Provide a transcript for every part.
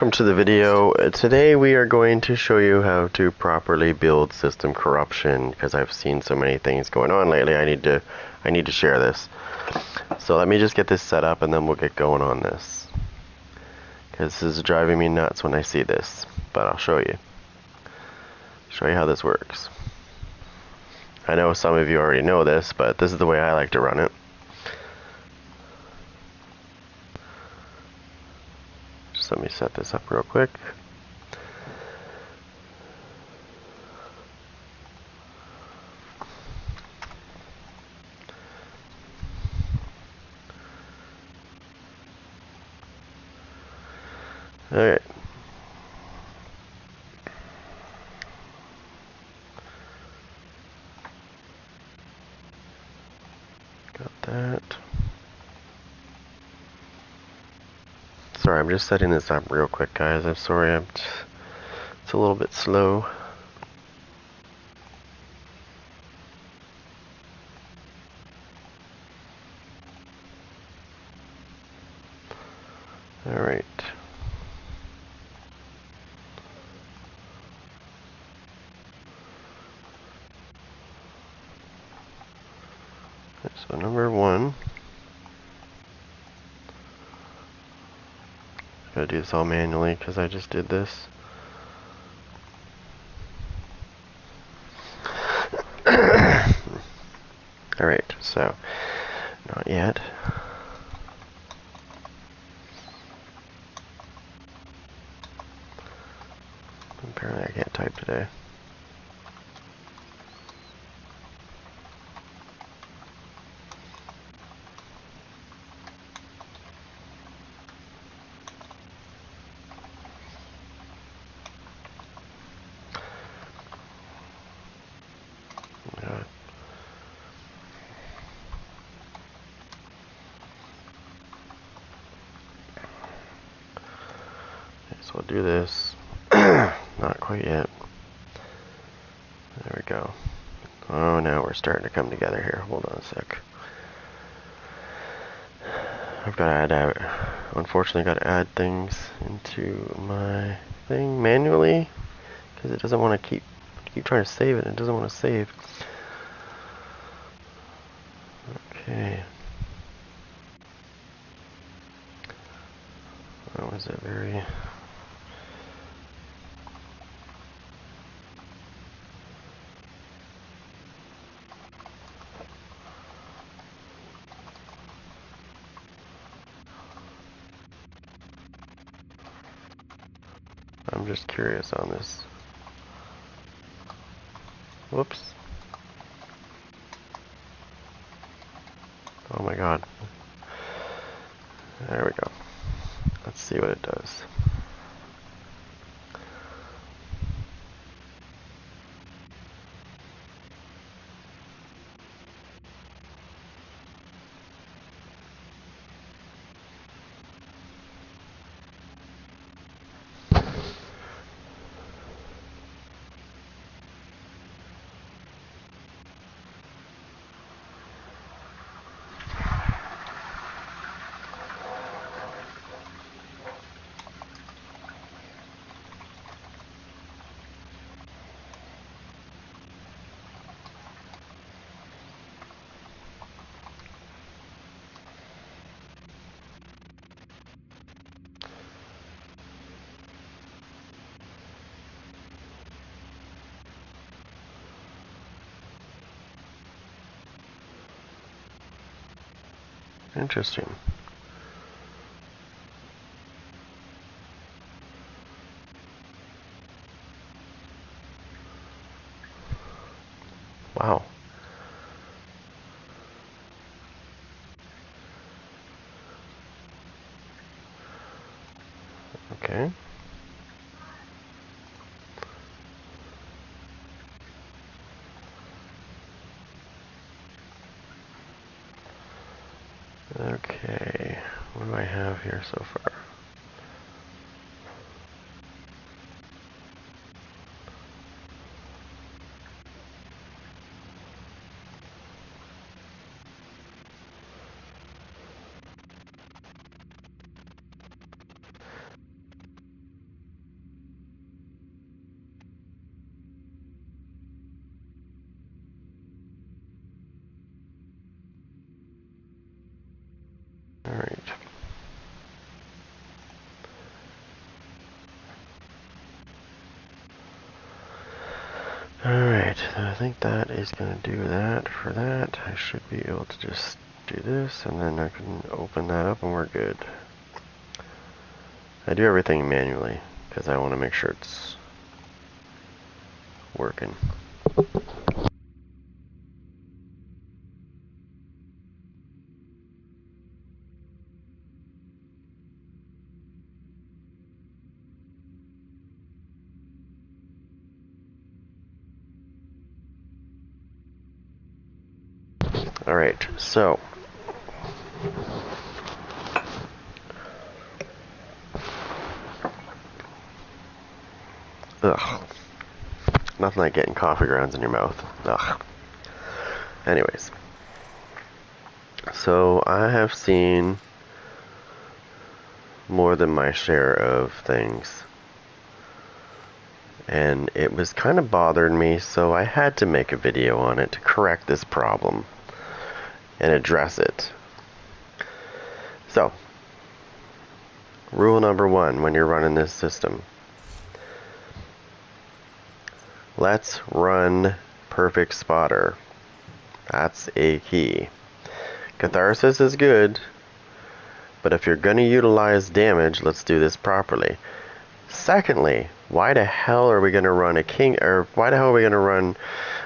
Welcome to the video. Today we are going to show you how to properly build system corruption because I've seen so many things going on lately. I need to share this. So let me just get this set up and then we'll get going on this. Because this is driving me nuts when I see this, but I'll show you. Show you how this works. I know some of you already know this, but this is the way I like to run it. Just let me set this up real quick. Alright. Got that. Sorry, I'm just setting this up real quick, guys. I'm sorry, it's a little bit slow. Alright. So number one, gotta do this all manually because I just did this. Alright, so not yet. Apparently I can't type today. So we'll do this. Not quite yet. There we go. Oh, now we're starting to come together here. Hold on a sec. I've got to add out. Unfortunately, got to add things into my thing manually because it doesn't want to keep trying to save it. It doesn't want to save. Okay. That was a very... I'm just curious on this. Whoops. Oh my god. There we go. Let's see what it does. Interesting. Wow. Okay. Okay. What do I have here so far? Alright, I think that is going to do that for that. I should be able to just do this, and then I can open that up and we're good. I do everything manually, because I want to make sure it's working. Alright, so ugh. Nothing like getting coffee grounds in your mouth. Ugh. Anyways. So I have seen more than my share of things. And it was kind of bothering me, so I had to make a video on it to correct this problem and address it. So, rule number 1 when you're running this system. Let's run perfect spotter. That's a key. Catharsis is good, but if you're going to utilize damage, let's do this properly. Secondly, why the hell are we going to run a king, or why the hell are we going to run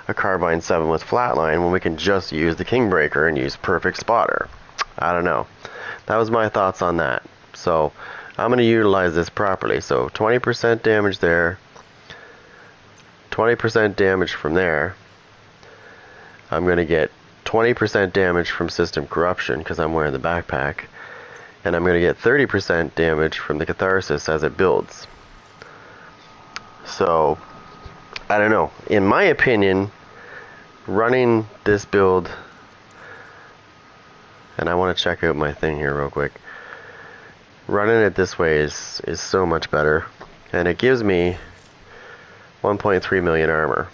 a Carbine 7 with flatline when we can just use the King Breaker and use perfect spotter? I don't know. That was my thoughts on that. So, I'm going to utilize this properly. So, 20% damage there, 20% damage from there. I'm going to get 20% damage from system corruption because I'm wearing the backpack. And I'm going to get 30% damage from the catharsis as it builds. So, I don't know. In my opinion, running this build, and I want to check out my thing here real quick. Running it this way is so much better. And it gives me 1.3 million armor.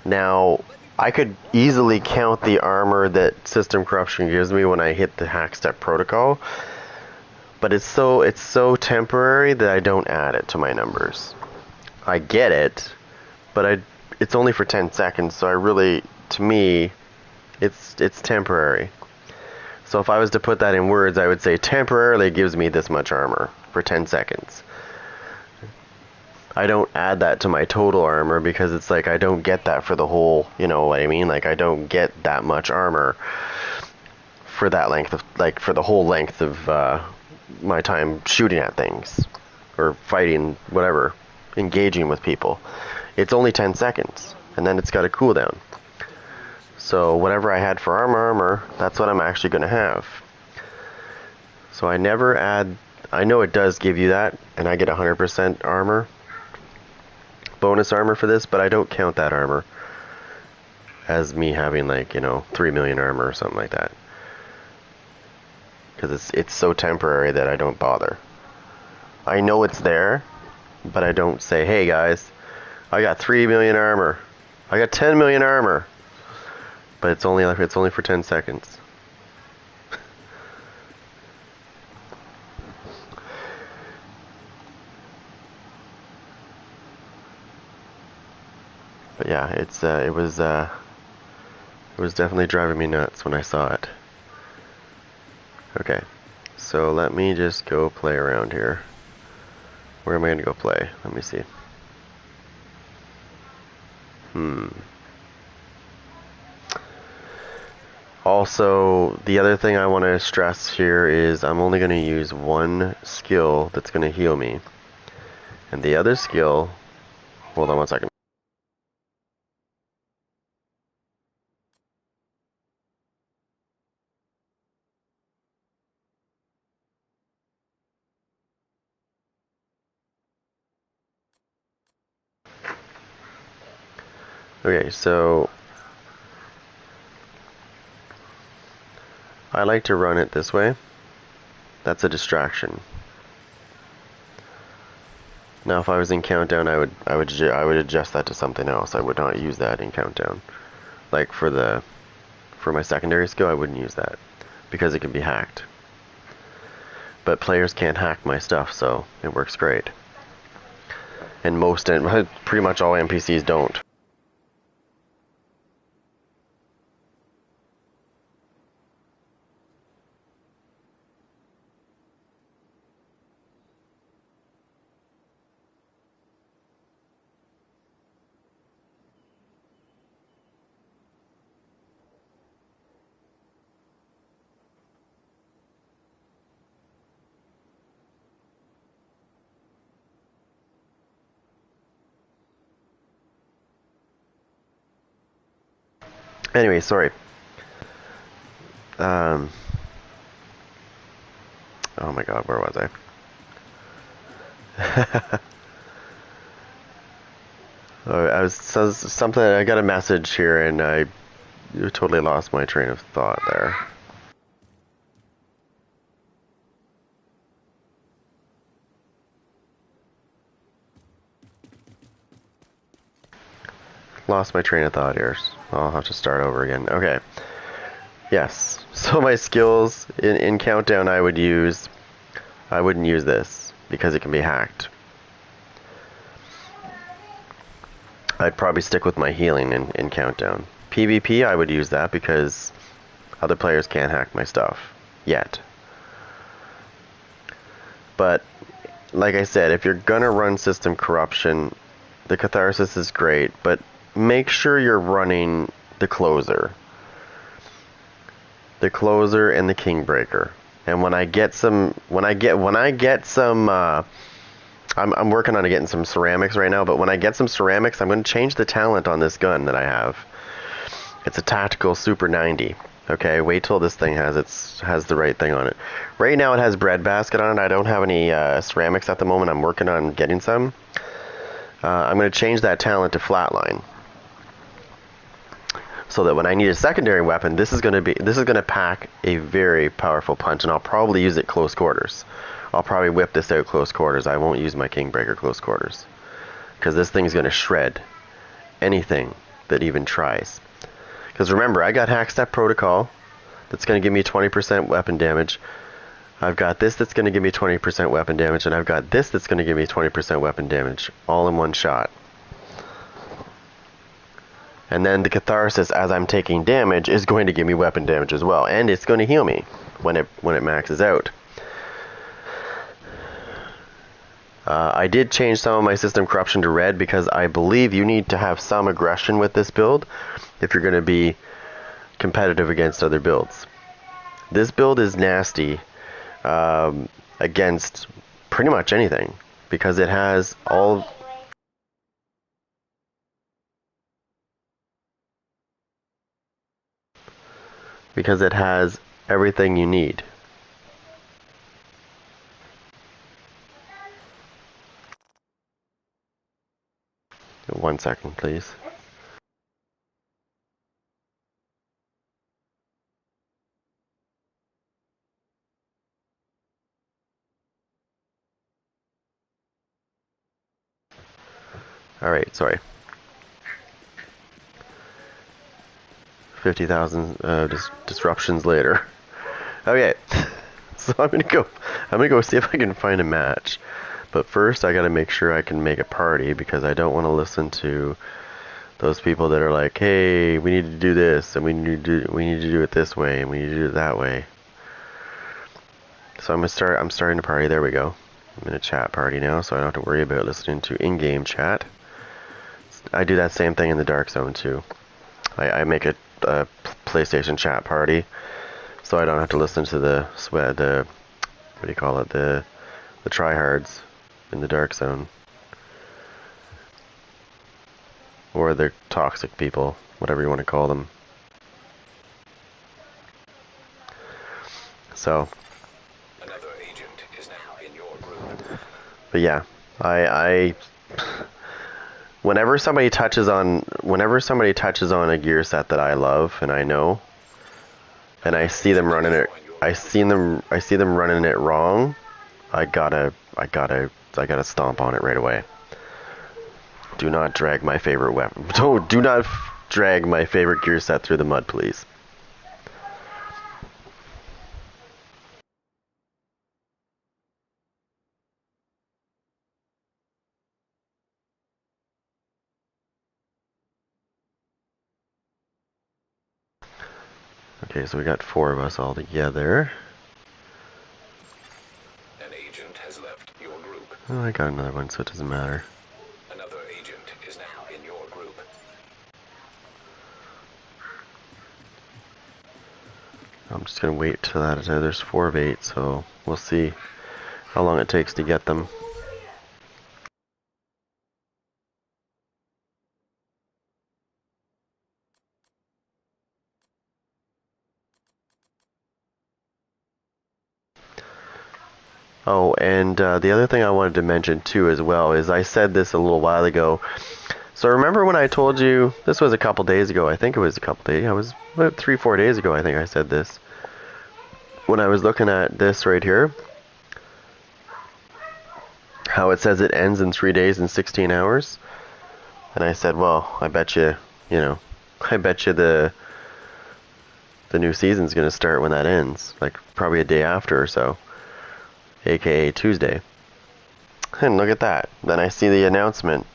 Now, I could easily count the armor that system corruption gives me when I hit the hack step protocol, but it's so temporary that I don't add it to my numbers. I get it, but it's only for 10 seconds, so I really, to me, it's temporary. So if I was to put that in words, I would say temporarily gives me this much armor for 10 seconds. I don't add that to my total armor because it's like I don't get that for the whole, you know what I mean? Like I don't get that much armor for that length of, like for the whole length of my time shooting at things or fighting, whatever, engaging with people. It's only 10 seconds and then it's got a cooldown. So whatever I had for armor, that's what I'm actually going to have. So I never add, I know it does give you that and I get 100% armor. Bonus armor for this, but I don't count that armor as me having like, 3 million armor or something like that. Because it's so temporary that I don't bother. I know it's there, but I don't say, hey guys, I got 3 million armor. I got 10 million armor. But it's only for 10 seconds. But yeah, it was definitely driving me nuts when I saw it. Okay, so let me just go play around here. Where am I gonna go play? Let me see. Also, the other thing I want to stress here is I'm only going to use one skill that's going to heal me. And the other skill, hold on one second. Okay, so I like to run it this way. That's a distraction. Now, if I was in countdown, I would adjust that to something else. I would not use that in countdown. Like for my secondary skill, I wouldn't use that because it can be hacked. But players can't hack my stuff, so it works great. and pretty much all NPCs don't. Anyway, sorry. Oh my god, where was I? I got a message here and I totally lost my train of thought there. Lost my train of thought here. I'll have to start over again. Okay. Yes. So my skills in Countdown I wouldn't use this because it can be hacked. I'd probably stick with my healing in Countdown. PvP I would use that because other players can't hack my stuff yet. But like I said, if you're gonna run system corruption, the Catharsis is great, but make sure you're running the closer. The closer and the Kingbreaker. And when I get some I'm working on getting some ceramics right now, but when I get some ceramics, I'm going to change the talent on this gun that I have. It's a tactical Super 90. Okay, wait till this thing has the right thing on it. Right now it has breadbasket on it. I don't have any ceramics at the moment. I'm working on getting some. I'm going to change that talent to flatline, so that when I need a secondary weapon, this is going to pack a very powerful punch, and I'll probably use it close quarters. I'll probably whip this out close quarters. I won't use my Kingbreaker close quarters, because this thing's going to shred anything that even tries. Because remember, I got Hackstep Protocol that's going to give me 20% weapon damage. I've got this that's going to give me 20% weapon damage, and I've got this that's going to give me 20% weapon damage, all in one shot. And then the Catharsis, as I'm taking damage, is going to give me weapon damage as well, and it's going to heal me when it maxes out. I did change some of my system corruption to red because I believe you need to have some aggression with this build if you're going to be competitive against other builds. This build is nasty against pretty much anything because it has all... because it has everything you need. One second, please. Alright, sorry. 50,000 disruptions later. Okay, so I'm gonna go see if I can find a match. But first I gotta make sure I can make a party because I don't want to listen to those people that are like, hey, we need to do this and we need to do it this way and we need to do it that way. So I'm starting a party. There we go. I'm in a chat party now, so I don't have to worry about listening to in-game chat. I do that same thing in the Dark Zone too. I make a PlayStation chat party, so I don't have to listen to the what do you call it, the tryhards in the Dark Zone, or the toxic people, whatever you want to call them. So, another agent is now in your group. But yeah, I whenever somebody touches on a gear set that I love and I know, and I see them running it, I see them running it wrong, I gotta stomp on it right away. Do not drag my favorite weapon. Do not drag my favorite gear set through the mud, please. Okay, so we got 4 of us all together. An agent has left your group. Oh, I got another one, so it doesn't matter. Another agent is now in your group. I'm just gonna wait till that. There's 4 of 8, so we'll see how long it takes to get them. Oh, and the other thing I wanted to mention too as well is I said this a little while ago. So remember when I told you, this was a couple days ago, I think it was a couple days, it was about 3-4 days ago I think I said this. When I was looking at this right here, how it says it ends in 3 days and 16 hours. And I said, well, I bet you, I bet you the new season's going to start when that ends, like probably a day after or so, aka Tuesday. And look at that. Then I see the announcement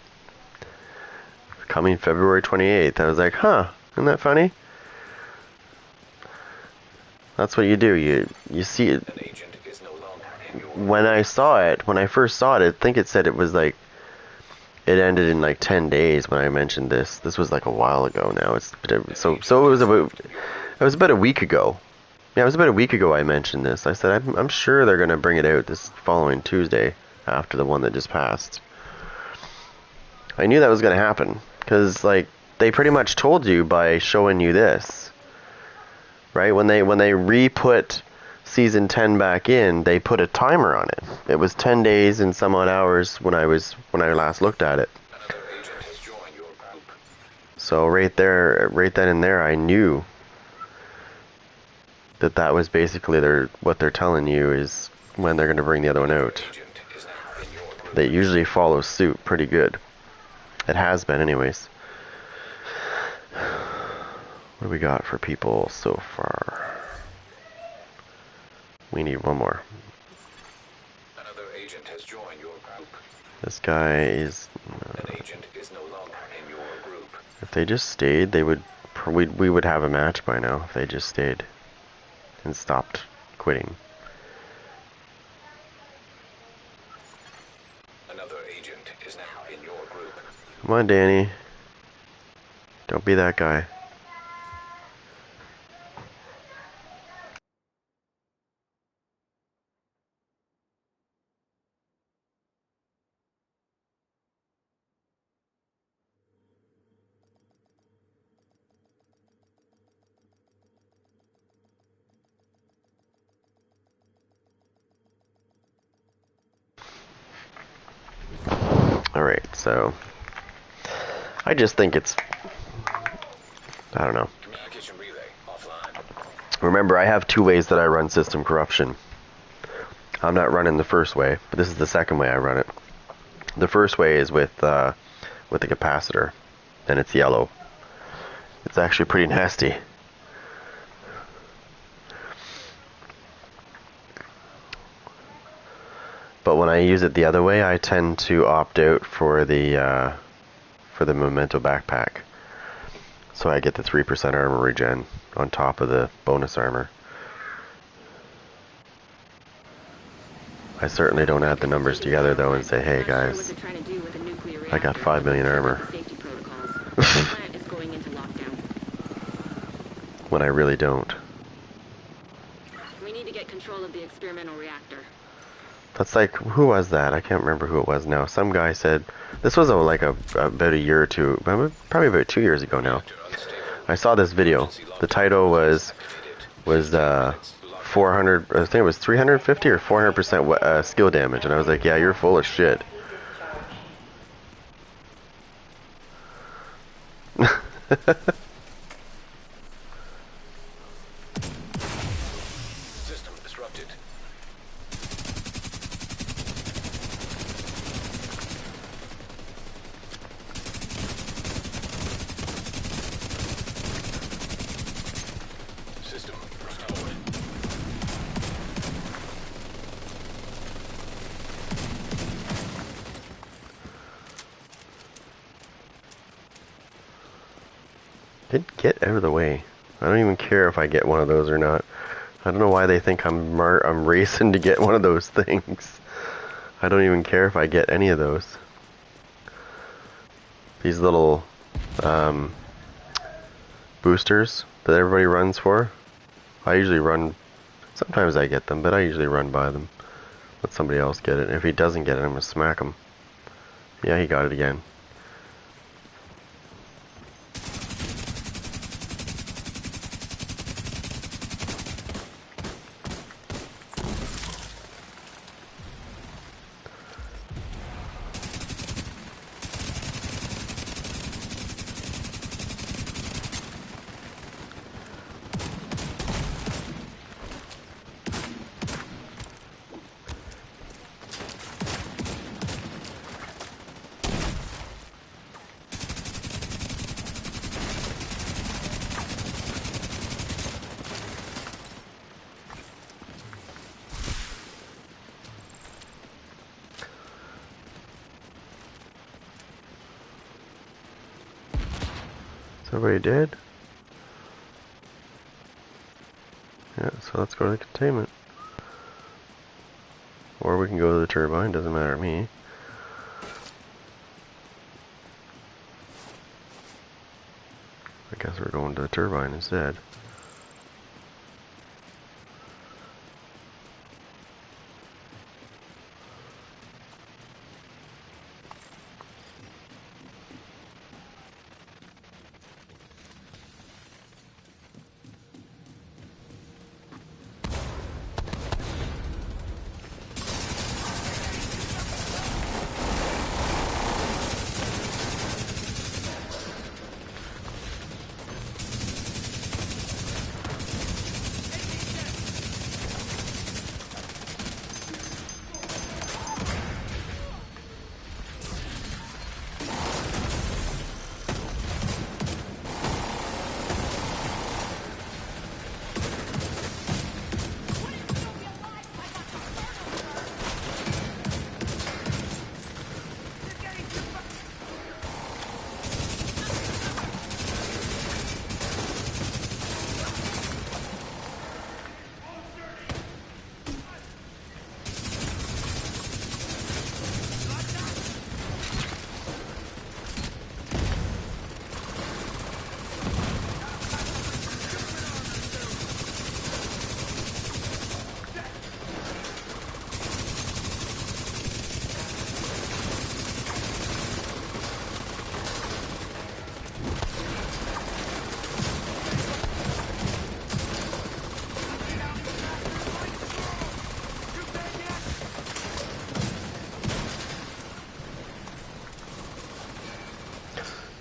coming February 28th. I was like, huh, isn't that funny? That's what you do. You see it. An agent is no longer in your When I saw it, when I first saw it, I think it said it was like it ended in like 10 days when I mentioned this. This was like a while ago now. So it was about a week ago. Yeah, it was about a week ago I mentioned this. I said I'm sure they're going to bring it out this following Tuesday after the one that just passed. I knew that was going to happen cuz like they pretty much told you by showing you this. Right? When they re-put season 10 back in, they put a timer on it. It was 10 days and some odd hours when I last looked at it. Another agent has joined your group. So right then and there, I knew that was basically what they're telling you is when they're going to bring the other one out. Agent is now in your group. They usually follow suit pretty good. It has been anyways. What do we got for people so far? We need one more. Another agent has joined your group. This guy is... An agent is no longer in your group. If they just stayed, we would have a match by now if they just stayed and stopped quitting. Another agent is now in your group. Come on, Danny. Don't be that guy. Alright, so I just think I don't know. Communication relay offline. Remember, I have 2 ways that I run system corruption. I'm not running the first way, but this is the second way I run it. The first way is with the capacitor, and it's yellow. It's actually pretty nasty. But when I use it the other way, I tend to opt out for the memento backpack. So I get the 3% armor regen on top of the bonus armor. I certainly don't add the numbers together though and say, hey guys, I got 5 million armor. When I really don't. We need to get control of the experimental reactor. That's like, who was that? I can't remember who it was now. Some guy said, this was about a year or two, probably about 2 years ago now. I saw this video. The title was 400, I think it was 350 or 400% skill damage, and I was like, yeah, you're full of shit. System disrupted. System restored. Get out of the way. I don't even care if I get one of those or not. I don't know why they think I'm racing to get one of those things. I don't even care if I get any of those. These little boosters that everybody runs for. I usually run. Sometimes I get them, but I usually run by them. Let somebody else get it. If he doesn't get it, I'm gonna smack him. Yeah, he got it again. Is everybody dead? Yeah, so let's go to the containment. Or we can go to the turbine, doesn't matter to me. I guess we're going to the turbine instead.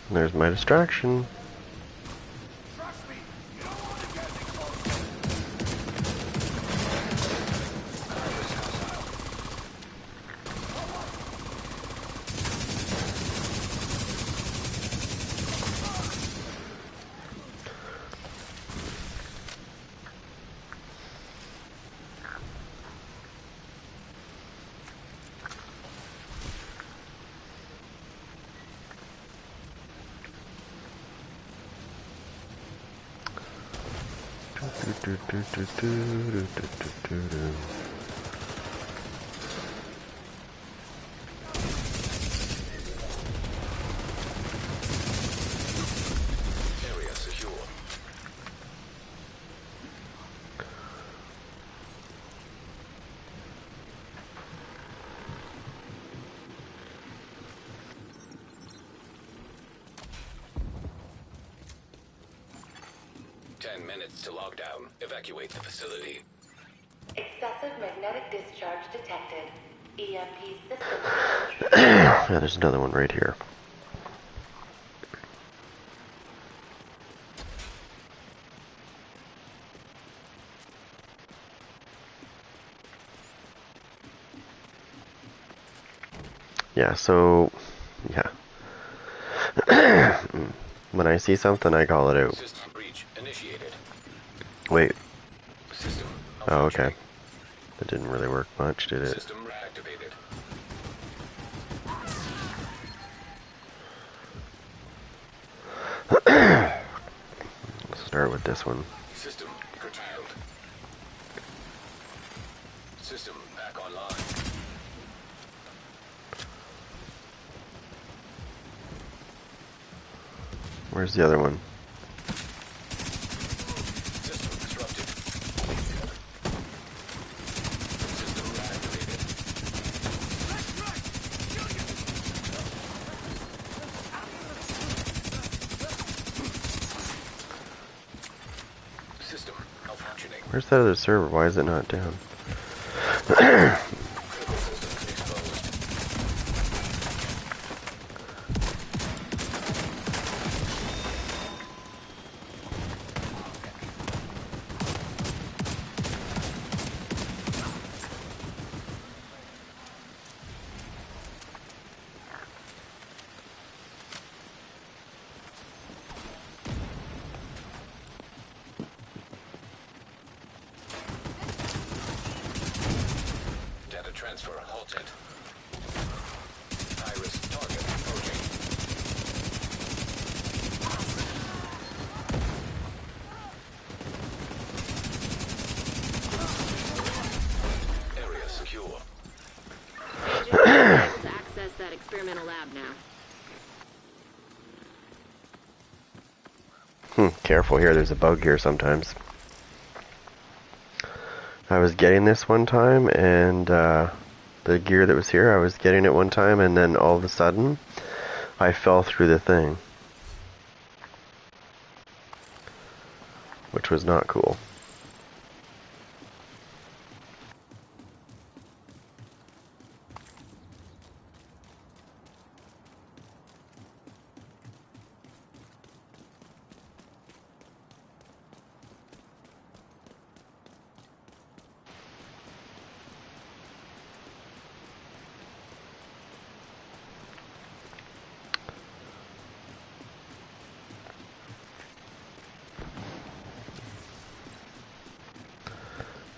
There's my distraction. Area secure. Minutes to lockdown. Evacuate the facility. Excessive magnetic discharge detected. EMP system. Yeah, there's another one right here. Yeah, so, yeah. When I see something, I call it out. System breach initiated. Wait. System. Oh, okay. That didn't really work much, did it? System reactivated. Start start with this one. System curtailed. System back online. Where's the other one? System disrupted. System reactivated. System malfunctioning. Where's that other server? Why is it not down? Critical systems exposed. Data transfer halted. High-risk target approaching. Area secure. Agent, we're able to access that experimental lab now. Careful here, there's a bug here sometimes. I was getting this one time, and the gear that was here, I was getting it one time, and then all of a sudden, I fell through the thing. Which was not cool.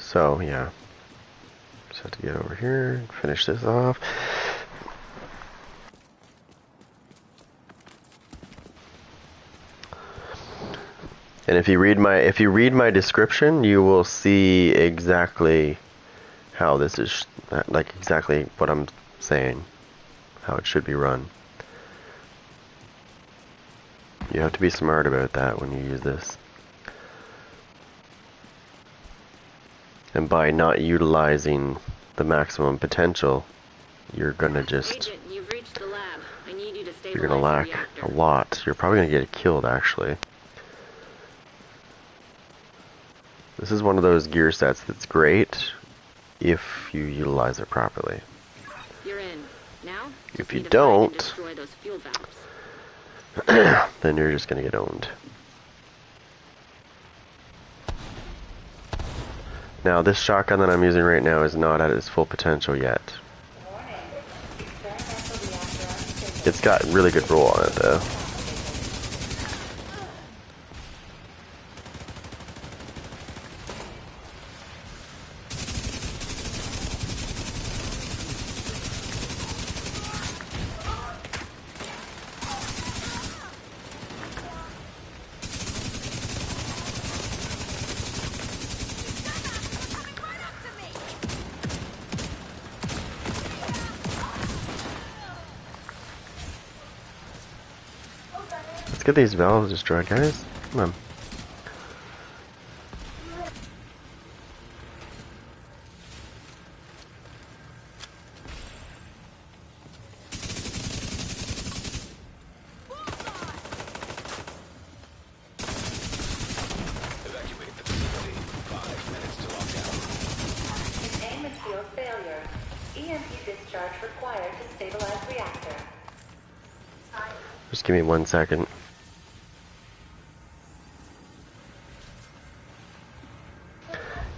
So, yeah. Just have to get over here and finish this off. And if you read my description, you will see exactly how this is, like exactly what I'm saying, how it should be run. You have to be smart about that when you use this. And by not utilizing the maximum potential, you're gonna just, Agent, you've reached the lab. I need you to stabilize you're gonna the lack reactor. a lot. You're probably gonna get killed, actually. This is one of those gear sets that's great if you utilize it properly. You're in. Now, If just you need to find and don't, destroy those fuel valves. then you're just gonna get owned. Now, this shotgun that I'm using right now is not at its full potential yet. Warning. Experimental reactor unstable. It's got really good roll on it, though. Let's get these valves destroyed, guys. Come on. Evacuate the facility. 5 minutes to lockdown. Containment field failure. EMP discharge required to stabilize reactor. Just give me 1 second.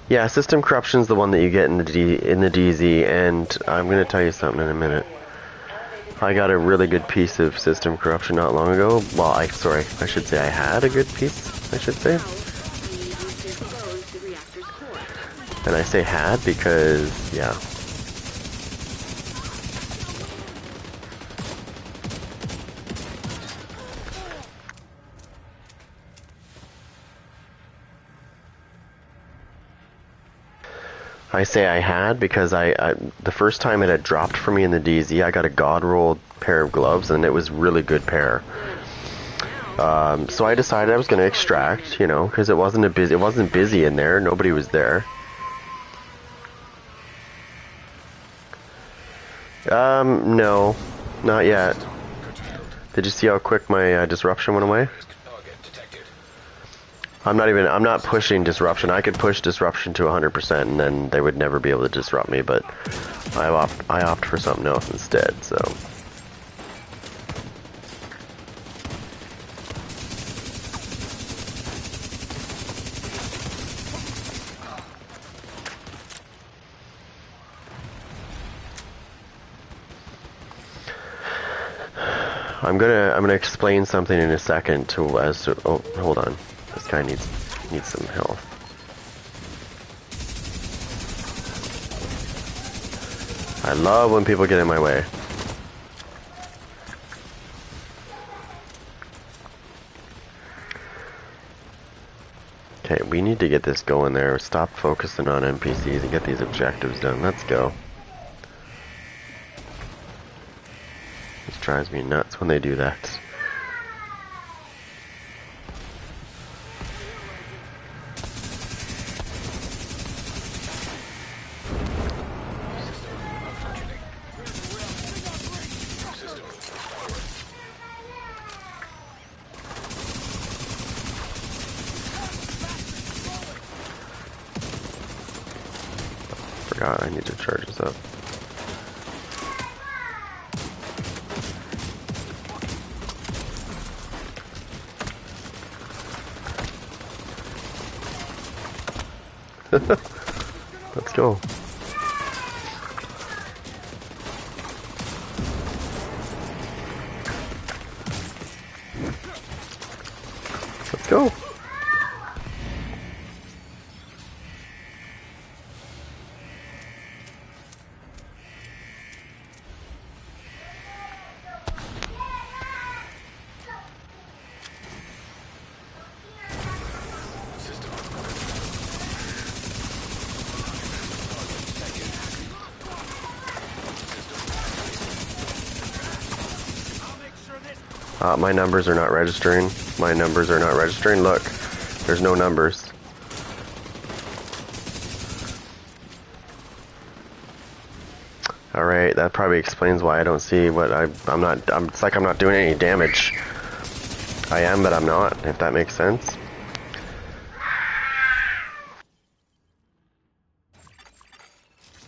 Yeah, system corruption is the one that you get in the DZ, and I'm gonna tell you something in a minute. I got a really good piece of system corruption not long ago. Well, I should say I had a good piece, I should say. Now, I need you to expose the reactor's core. And I say had because, yeah. I say I had because I the first time it had dropped for me in the DZ, I got a god rolled pair of gloves, and it was really good pair. So I decided I was going to extract, you know, because it wasn't busy in there. Nobody was there. No, not yet. Did you see how quick my disruption went away? Target detected. I'm not pushing disruption. I could push disruption to 100% and then they would never be able to disrupt me, but I opt for something else instead, so. I'm gonna explain something in a second oh, hold on. This guy needs some health. I love when people get in my way. Okay, we need to get this going there. Stop focusing on NPCs and get these objectives done. Let's go. This drives me nuts when they do that. Forgot I need to charge this up. Let's go. Let's go. My numbers are not registering. My numbers are not registering. Look, there's no numbers. Alright, that probably explains why I don't see what it's like I'm not doing any damage. I am, but I'm not, if that makes sense.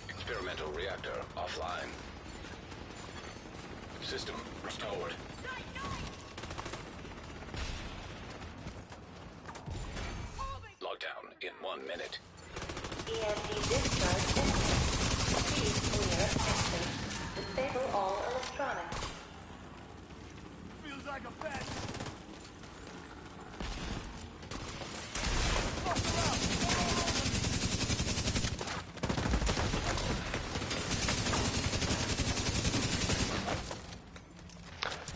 Experimental reactor offline. System restored. Lockdown in 1 minute. EMP discharge imminent. Please clear exit. Disable all electronics. Feels like a bad.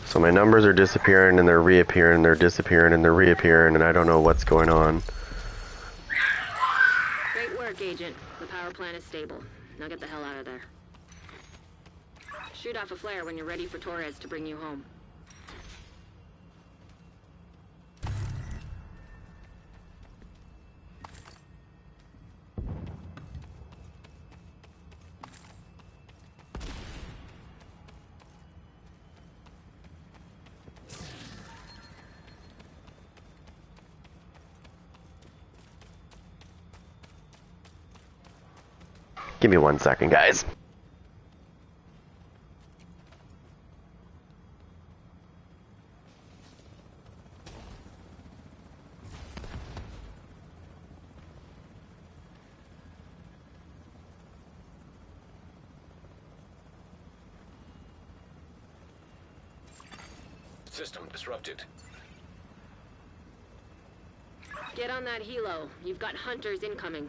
So my numbers are disappearing and they're reappearing, they're disappearing and they're reappearing, and I don't know what's going on. Great work, Agent. The power plant is stable. Now get the hell out of there. Shoot off a flare when you're ready for Torres to bring you home. Give me 1 second, guys. System disrupted. Get on that helo. You've got hunters incoming.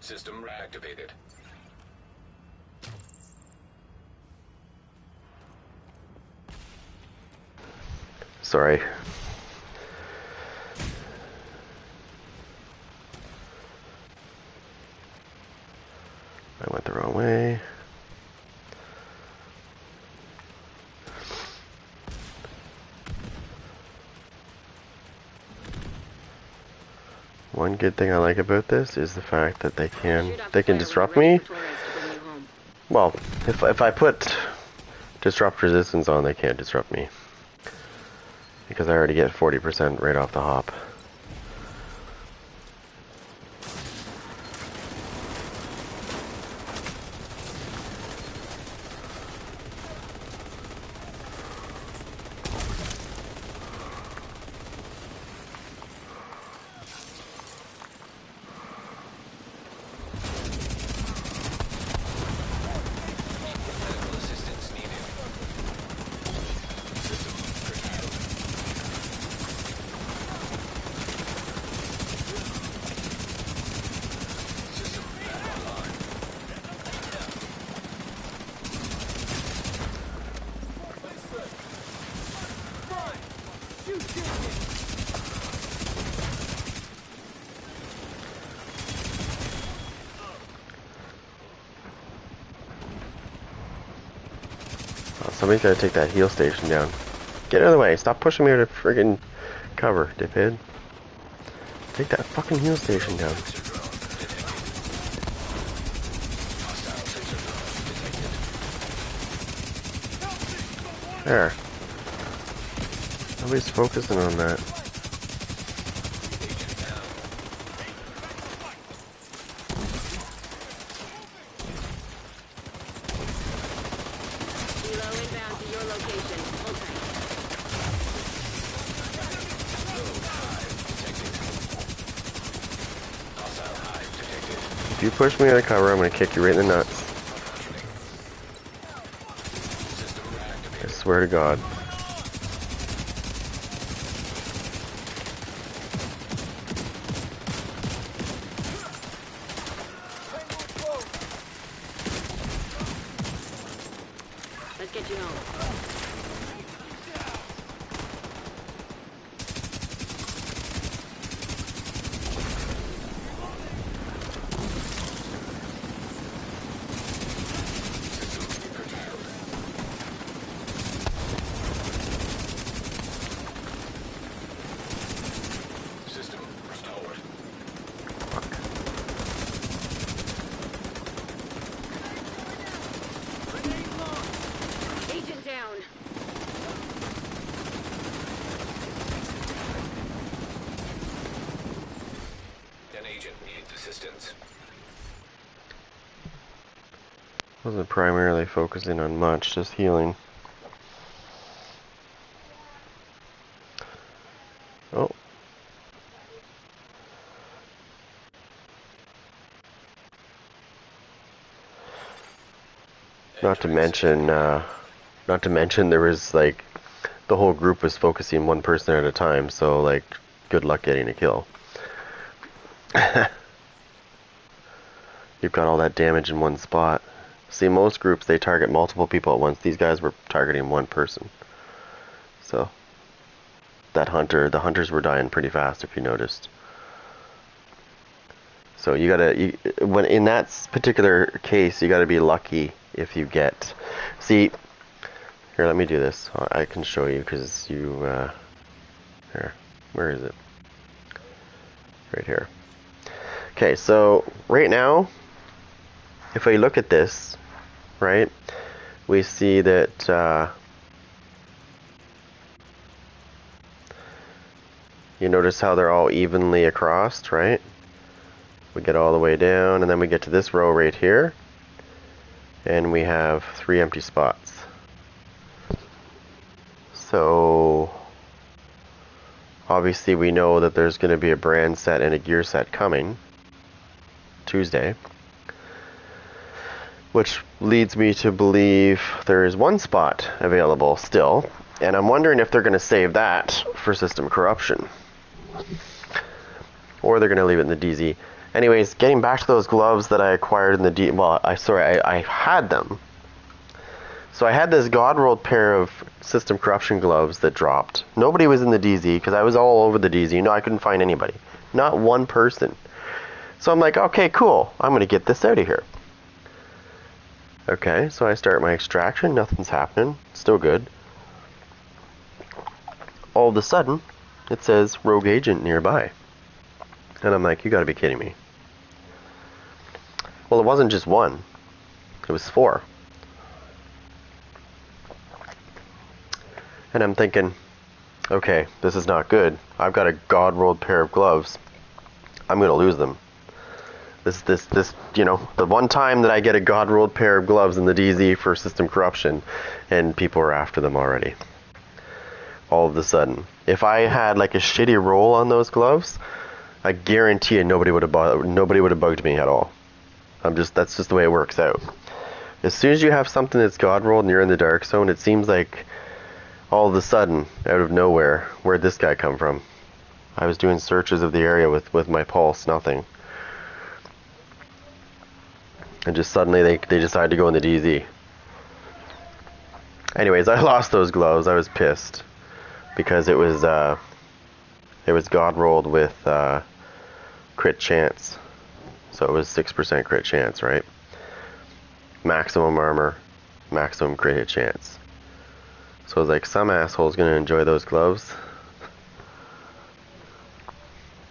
System reactivated. Sorry. One good thing I like about this is the fact that they can Shoot off the fire when disrupt you're ready me. for Torres to bring you home. Well, if I put disrupt resistance on, they can't disrupt me because I already get 40% right off the hop. Medical assistance needed. System curtailed. System back online. Oh, somebody's gotta take that heal station down. Get out of the way. Stop pushing me to friggin' cover, diphead. Take that fucking heal station down. Sensor drone detected. Hostile sensor drone detected. There. Nobody's focusing on that. Agent down. Kilo inbound to your location. Hold tight. Hostile hive detected. If you push me out of cover, I'm gonna kick you right in the nuts. System I reactivated. swear to God. Let's get you home. System curtailed. System restored. Agent down. An agent needs assistance. Wasn't primarily focusing on much, just healing. Oh. Not to mention there was like the whole group was focusing one person at a time, so like good luck getting a kill. You've got all that damage in one spot. See, most groups they target multiple people at once. These guys were targeting one person. So the hunters were dying pretty fast if you noticed. So when in that particular case, you gotta be lucky if you get. See, here, let me do this. I can show you because you. Here, where is it? Right here. Okay, so right now, if we look at this, right, we see that you notice how they're all evenly across, right? We get all the way down, and then we get to this row right here, and we have 3 empty spots. So obviously we know that there's going to be a brand set and a gear set coming Tuesday, which leads me to believe there is 1 spot available still, and I'm wondering if they're going to save that for system corruption, or they're going to leave it in the DZ. Anyways, getting back to those gloves that I acquired in the I had them. So I had this God-rolled pair of system corruption gloves that dropped. Nobody was in the DZ because I was all over the DZ. No, I couldn't find anybody. Not one person. So I'm like, okay, cool. I'm going to get this out of here. Okay, so I start my extraction. Nothing's happening. Still good. All of a sudden, it says rogue agent nearby. And I'm like, you gotta be kidding me. Well, it wasn't just one. It was 4. And I'm thinking, okay, this is not good. I've got a god-rolled pair of gloves. I'm gonna lose them. This, the one time that I get a god-rolled pair of gloves in the DZ for system corruption, and people are after them already. All of a sudden. If I had like a shitty roll on those gloves, I guarantee you nobody would have bugged me at all. That's just the way it works out. As soon as you have something that's god-rolled and you're in the dark zone, it seems like all of a sudden, out of nowhere, where'd this guy come from? I was doing searches of the area with my pulse, nothing. And just suddenly they decide to go in the DZ. Anyways, I lost those gloves. I was pissed because it was god rolled with crit chance, so it was 6% crit chance, right? Maximum armor, maximum crit hit chance. So I was like, some asshole's gonna enjoy those gloves.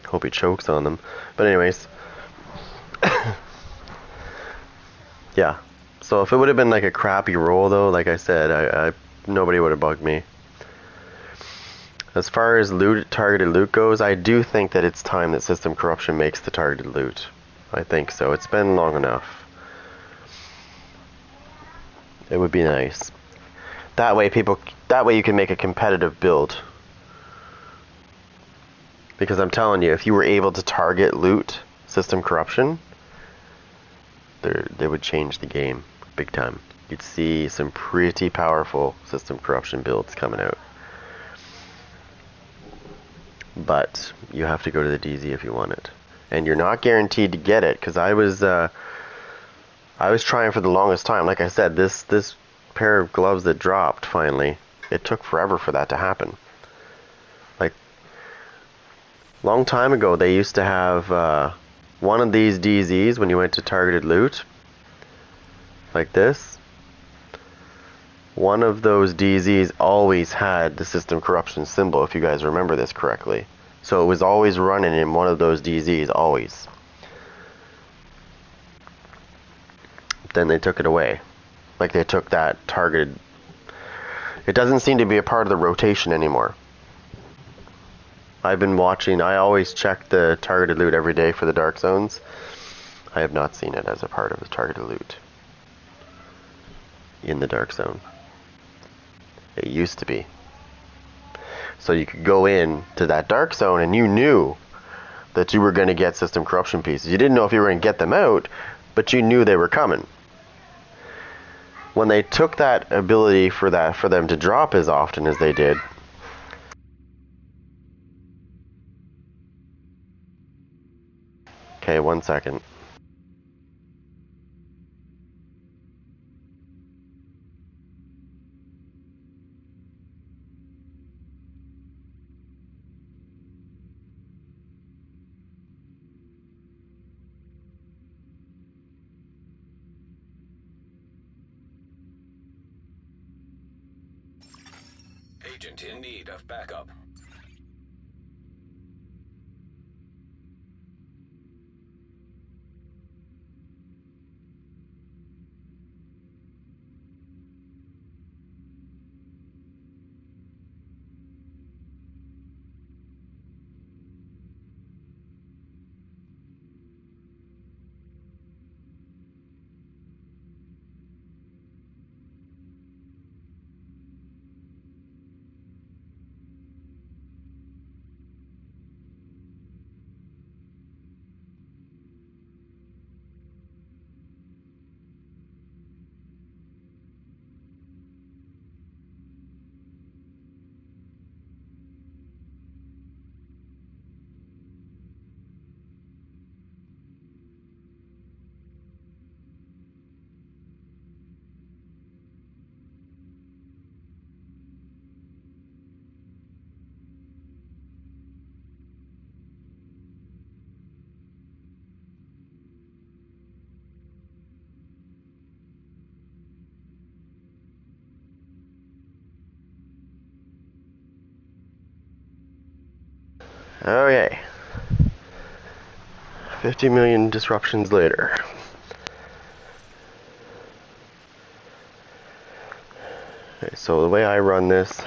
Hope he chokes on them. But anyways. Yeah. So if it would have been like a crappy roll though, like I said, I nobody would have bugged me. As far as targeted loot goes, I do think that it's time that system corruption makes the targeted loot. I think so. It's been long enough. It would be nice. That way you can make a competitive build. Because I'm telling you, if you were able to target loot system corruption, they would change the game big time. You'd see some pretty powerful system corruption builds coming out. But you have to go to the DZ if you want it. And you're not guaranteed to get it, because I was trying for the longest time. Like I said, this pair of gloves that dropped finally, it took forever for that to happen. Like, long time ago they used to have one of these DZs when you went to targeted loot, like this. One of those DZs always had the system corruption symbol, if you guys remember this correctly. So it was always running in one of those DZs, always. Then they took it away. Like they took that targeted... It doesn't seem to be a part of the rotation anymore. I've been watching, I always check the targeted loot every day for the dark zones. I have not seen it as a part of the targeted loot in the dark zone. It used to be. So you could go in to that dark zone and you knew that you were going to get system corruption pieces. You didn't know if you were going to get them out, but you knew they were coming. When they took that ability for them to drop as often as they did, okay, 1 second. Agent in need of backup. Okay. 50 million disruptions later. Okay, so the way I run this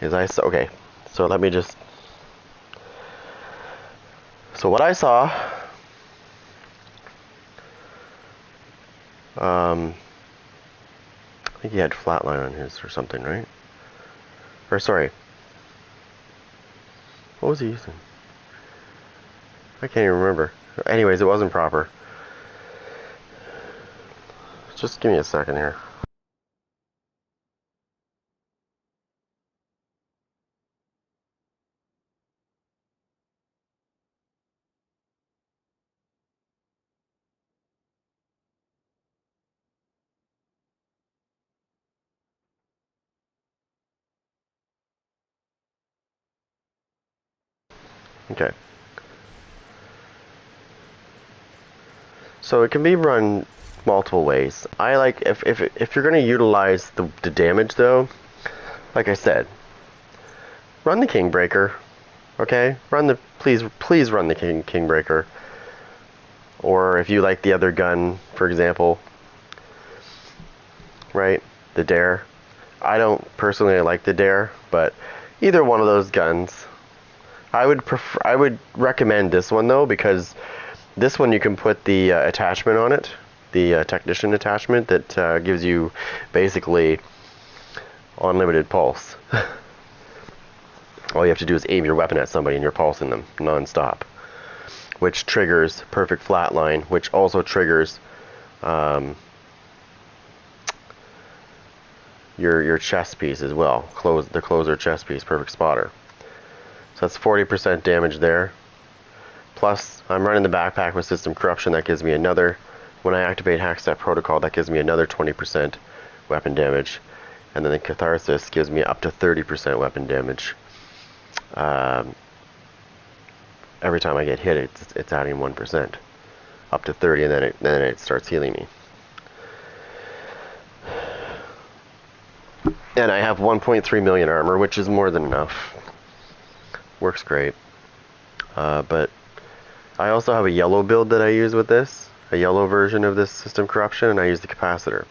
is okay, so let me just, so what I saw, I think he had flatline on his or something, right? Or sorry, what was he using? I can't even remember. Anyways, it wasn't proper. Just give me a second here. Okay. So it can be run multiple ways. I like if you're going to utilize the damage though, like I said, run the Kingbreaker. Okay? Run the please run the Kingbreaker. Or if you like the other gun, for example, right? The Dare. I don't personally like the Dare, but either one of those guns, I would recommend this one though, because this one you can put the attachment on it, the technician attachment that gives you basically unlimited pulse. All you have to do is aim your weapon at somebody and you're pulsing them non-stop, which triggers perfect flatline, which also triggers your chest piece as well. The closer chest piece, perfect spotter. So that's 40% damage there. Plus, I'm running the backpack with system corruption. That gives me another, when I activate Hackstep Protocol, that gives me another 20% weapon damage. And then the Catharsis gives me up to 30% weapon damage. Every time I get hit, it's adding 1%. Up to 30, and then it starts healing me. And I have 1.3 million armor, which is more than enough. Works great. But I also have a yellow build that I use with this, a yellow version of this system corruption, and I use the capacitor.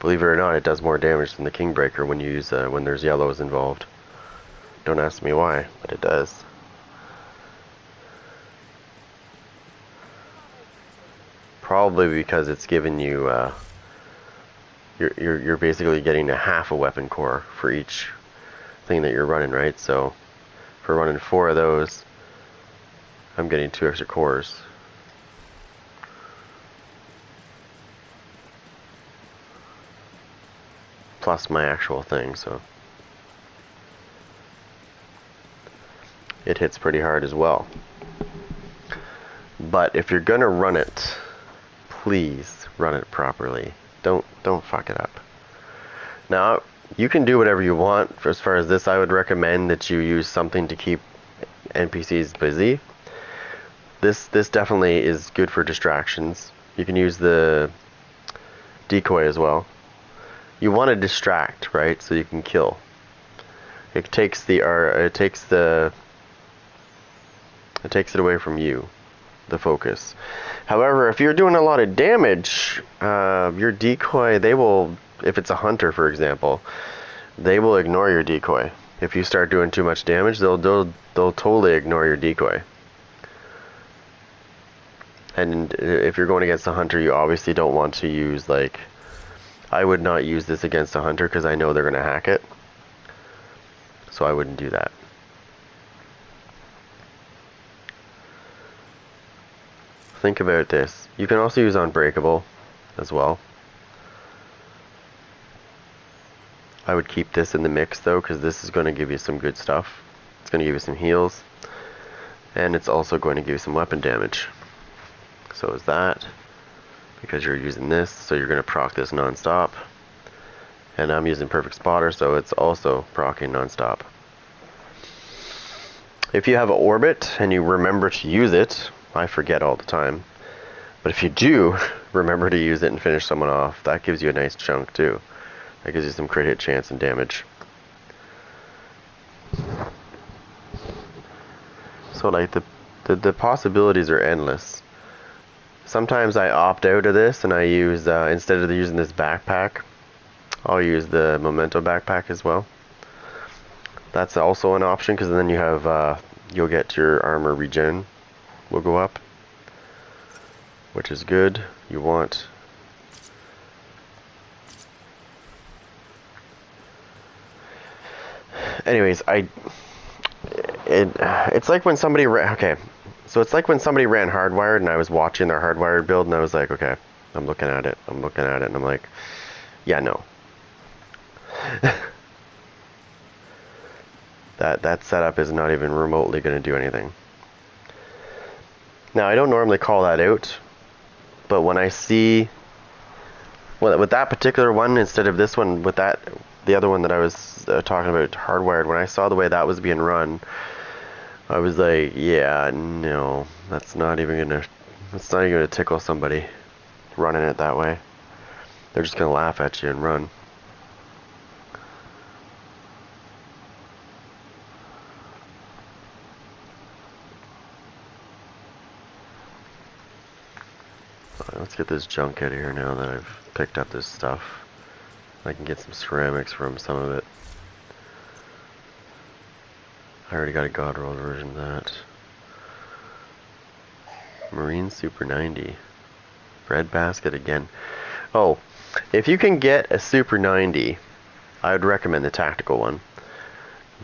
Believe it or not, it does more damage than the Kingbreaker when you use when there's yellows involved. Don't ask me why, but it does. Probably because it's giving you you're basically getting a half a weapon core for each thing that you're running, right? So for running 4 of those, I'm getting 2 extra cores. Plus my actual thing, so it hits pretty hard as well. But if you're gonna run it, please run it properly. Don't fuck it up. Now, you can do whatever you want. As far as this, I would recommend that you use something to keep NPCs busy. This definitely is good for distractions. You can use the decoy as well. You want to distract, right? So you can kill. It takes it away from you, the focus. However, if you're doing a lot of damage, your decoy, they will, if it's a hunter, for example, they will ignore your decoy. If you start doing too much damage, they'll totally ignore your decoy. And if you're going against a hunter, you obviously don't want to use, like, I would not use this against a hunter because I know they're going to hack it. So I wouldn't do that. Think about this. You can also use Unbreakable as well. I would keep this in the mix though, because this is going to give you some good stuff. It's going to give you some heals. And it's also going to give you some weapon damage. So is that. Because you're using this, so you're going to proc this non-stop. And I'm using Perfect Spotter, so it's also proccing non-stop. If you have an orbit and you remember to use it, I forget all the time, but if you do remember to use it and finish someone off, that gives you a nice chunk too. That gives you some crit hit chance and damage. So like the possibilities are endless. Sometimes I opt out of this and I use, instead of using this backpack, I'll use the memento backpack as well. That's also an option, because then you have, you'll get your armor regen will go up, which is good. You want anyways, it's like when somebody okay, so it's like when somebody ran hardwired and I was watching their hardwired build and I was like, okay, I'm looking at it, and I'm like, yeah, no. that setup is not even remotely going to do anything. Now, I don't normally call that out, but when I see, well, with that particular one instead of this one, with that, the other one that I was talking about, hardwired, when I saw the way that was being run, I was like, yeah, no, that's not even gonna tickle somebody running it that way. They're just gonna laugh at you and run. Let's get this junk out of here now that I've picked up this stuff. I can get some ceramics from some of it. I already got a God rolled version of that. Marine Super 90. Bread basket again. Oh, if you can get a Super 90, I would recommend the tactical one.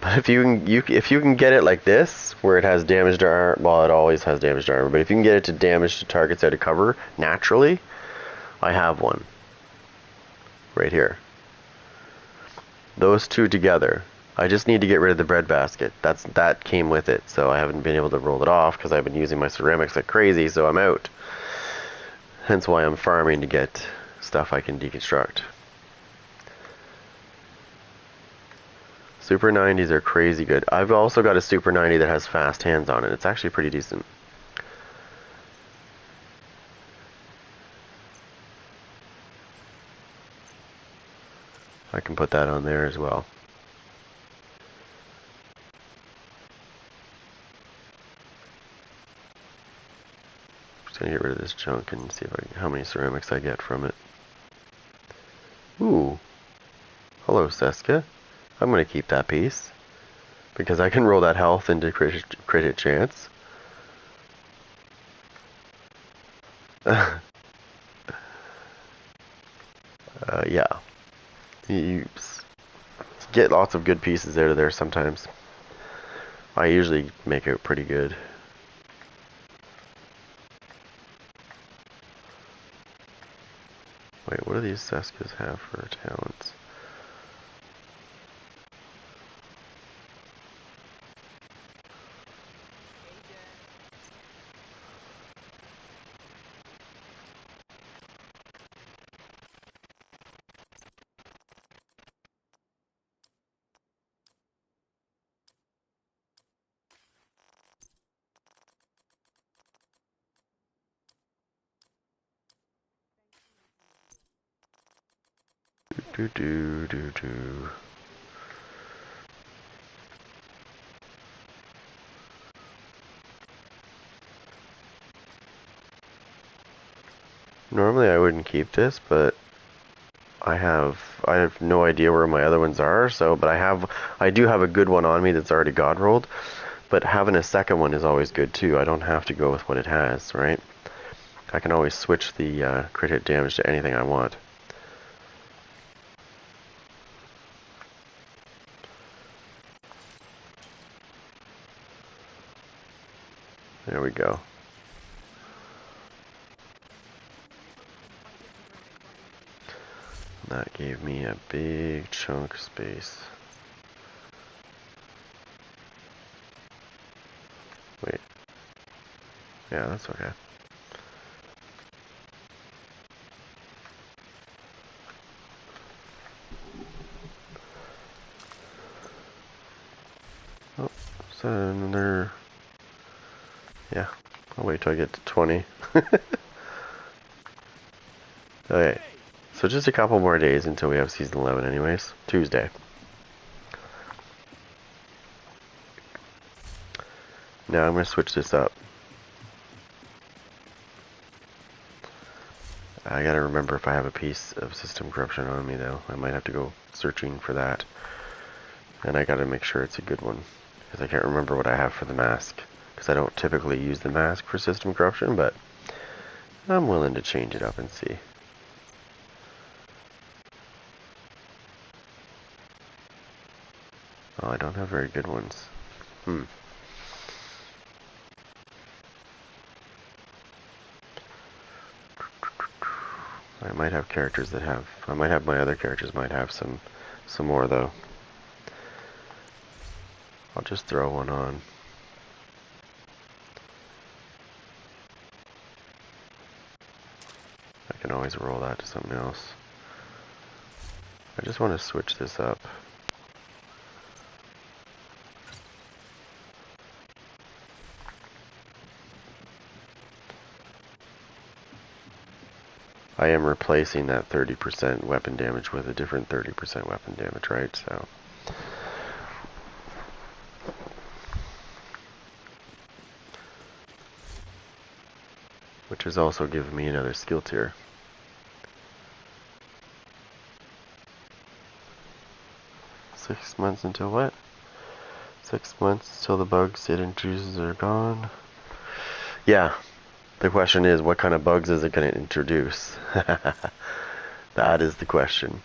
But if you can get it like this, where it has damaged armor, well, it always has damaged armor, but if you can get it to damage the targets out of cover naturally, I have one right here. Those two together. I just need to get rid of the bread basket. That came with it, so I haven't been able to roll it off because I've been using my ceramics like crazy, so I'm out. Hence why I'm farming to get stuff I can deconstruct. Super 90s are crazy good. I've also got a Super 90 that has fast hands on it. It's actually pretty decent. I can put that on there as well. Just gonna get rid of this junk and see if how many ceramics I get from it. Ooh. Hello, Seska. I'm gonna keep that piece because I can roll that health into crit hit chance. Yeah. You get lots of good pieces out of there sometimes. I usually make it pretty good. Wait, what do these Seskas have for talents? Do do do do. Normally I wouldn't keep this, but I have no idea where my other ones are, so but I do have a good one on me that's already God rolled, but having a second one is always good too. I don't have to go with what it has, right? I can always switch the crit hit damage to anything I want. There we go. That gave me a big chunk of space. Wait. Yeah, that's okay. Oh, so another... Yeah, I'll wait till I get to 20. Okay, so just a couple more days until we have Season 11 anyways. Tuesday. Now I'm going to switch this up. I gotta remember if I have a piece of system corruption on me though. I might have to go searching for that. And I gotta make sure it's a good one. Because I can't remember what I have for the mask. Because I don't typically use the mask for system corruption, but I'm willing to change it up and see. Oh, I don't have very good ones. I might have characters that have... I might have my other characters might have some more though. I'll just throw one on. I can always roll that to something else. I just want to switch this up. I am replacing that 30% weapon damage with a different 30% weapon damage, right? So which is also giving me another skill tier. Six months until what? 6 months till the bugs it introduces are gone. Yeah. The question is, what kind of bugs is it going to introduce? That is the question.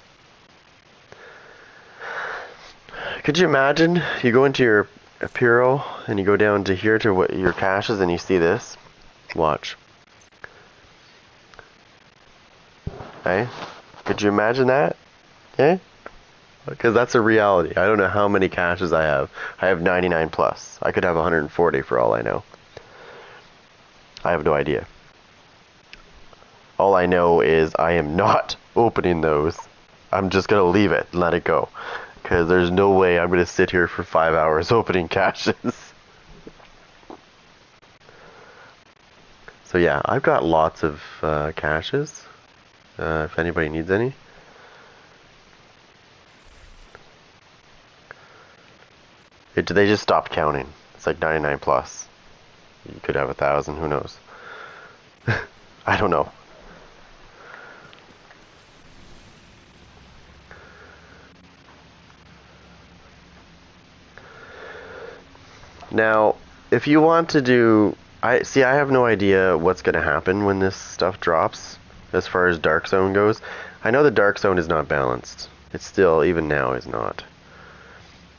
Could you imagine, you go into your apparel and you go down to here to what your caches and you see this? Watch. Hey? Could you imagine that? Okay? Because that's a reality. I don't know how many caches I have. I have 99 plus. I could have 140 for all I know. I have no idea. All I know is I am not opening those. I'm just going to leave it and let it go. Because there's no way I'm going to sit here for 5 hours opening caches. So yeah, I've got lots of caches. If anybody needs any. They just stopped counting. It's like 99 plus. You could have 1,000, who knows? I don't know. Now, if you want to do... I have no idea what's going to happen when this stuff drops, as far as Dark Zone goes. I know the Dark Zone is not balanced. It's still, even now, is not.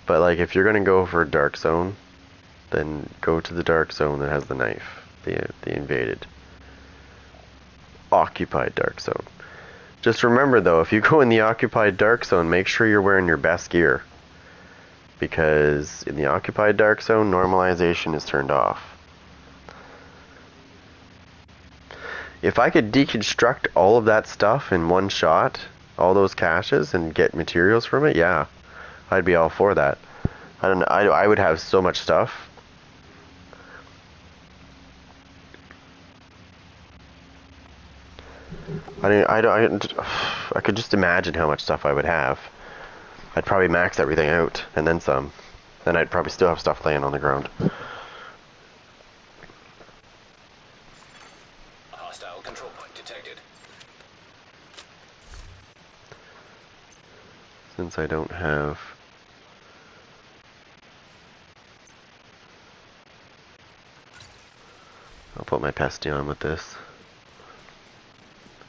But, like, if you're going to go for Dark Zone, then go to the Dark Zone that has the knife. The invaded. Occupied Dark Zone. Just remember, though, if you go in the Occupied Dark Zone, make sure you're wearing your best gear. Because in the Occupied Dark Zone, normalization is turned off. If I could deconstruct all of that stuff in one shot, all those caches, and get materials from it, yeah. I'd be all for that. I don't know, I would have so much stuff. I could just imagine how much stuff I would have. I'd probably max everything out, and then some. Then I'd probably still have stuff laying on the ground. Hostile control point detected. Since I don't have... I'll put my pesty on with this.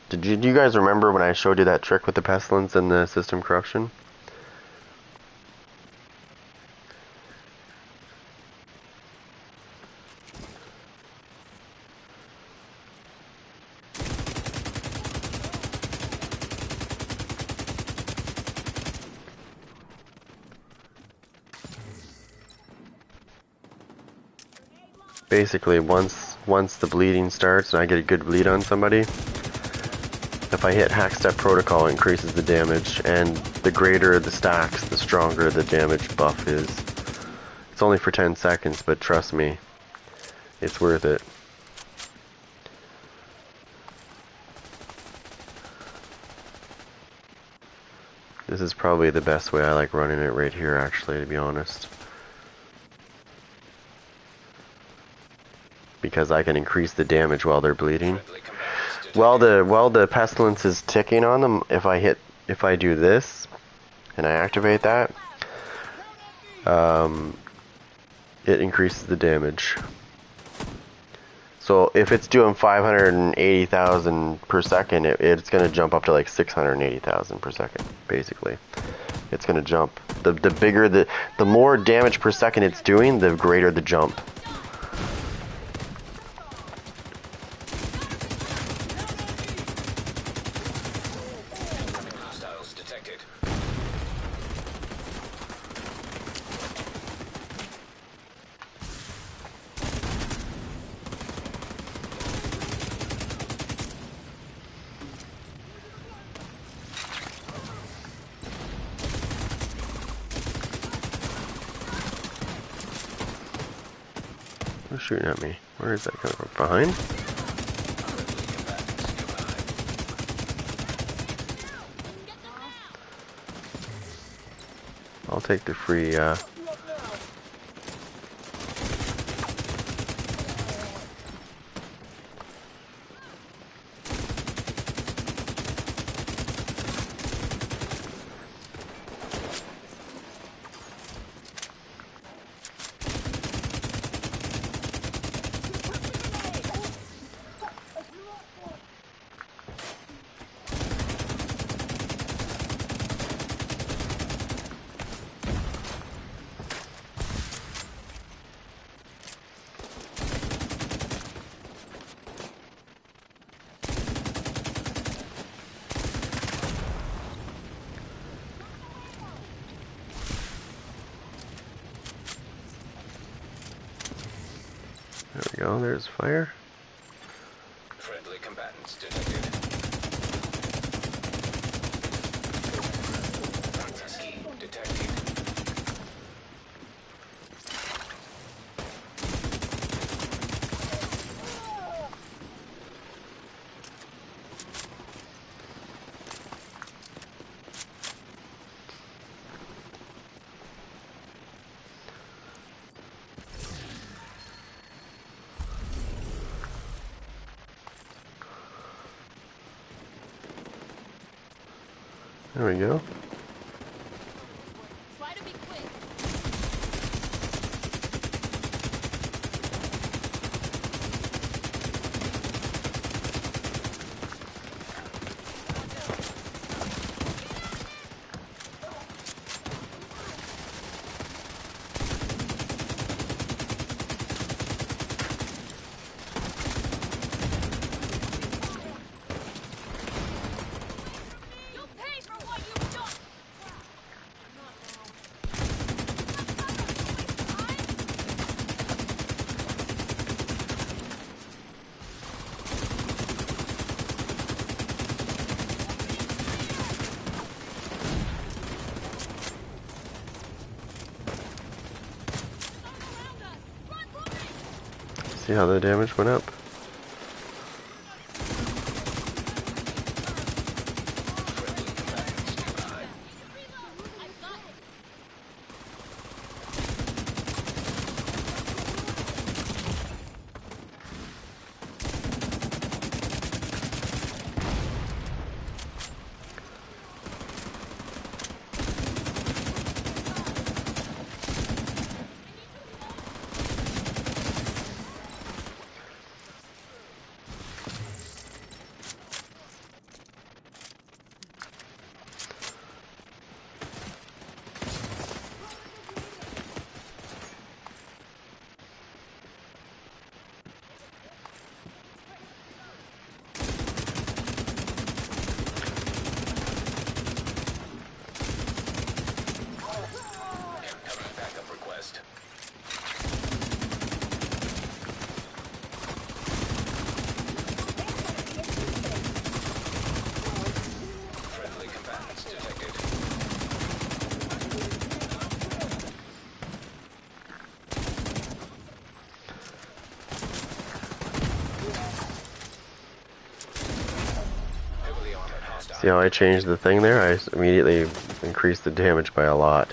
Do you guys remember when I showed you that trick with the pestilence and the system corruption? Basically, once the bleeding starts and I get a good bleed on somebody, if I hit hack step protocol, it increases the damage, and the greater the stacks, the stronger the damage buff is. It's only for 10 seconds, but trust me, it's worth it. This is probably the best way. I like running it right here, actually, to be honest. because I can increase the damage while they're bleeding. Friendly combatants detected. While the pestilence is ticking on them, if I do this and I activate that, it increases the damage. So if it's doing 580,000 per second, it's going to jump up to like 680,000 per second, basically. It's going to jump. The bigger the more damage per second it's doing, the greater the jump. Hostiles detected. Who's shooting at me? Where is that coming from? Behind? I'll take the free, there we go, there's fire. Friendly combatants detected. Ski detected. There we go. Try to be quick. You'll pay for what you've done. See how the damage went up? Backup request. Friendly combatants detected. Heavily armored hostile. See how I changed the thing there? I immediately increased the damage by a lot.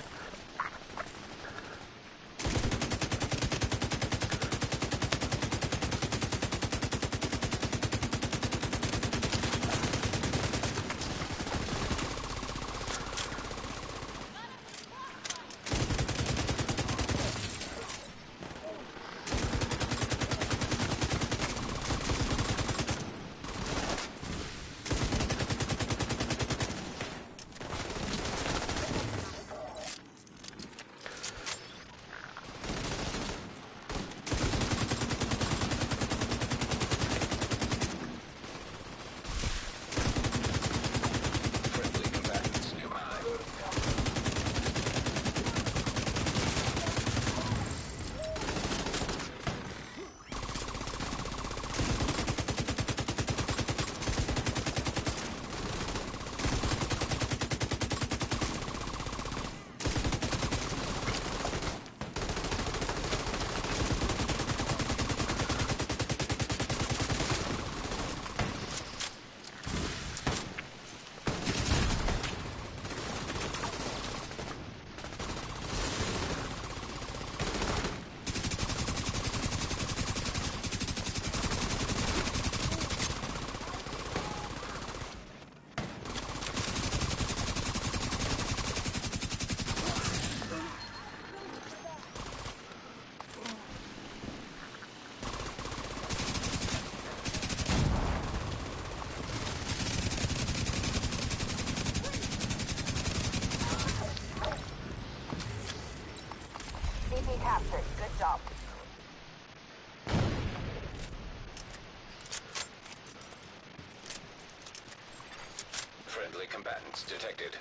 Reinforcements detected.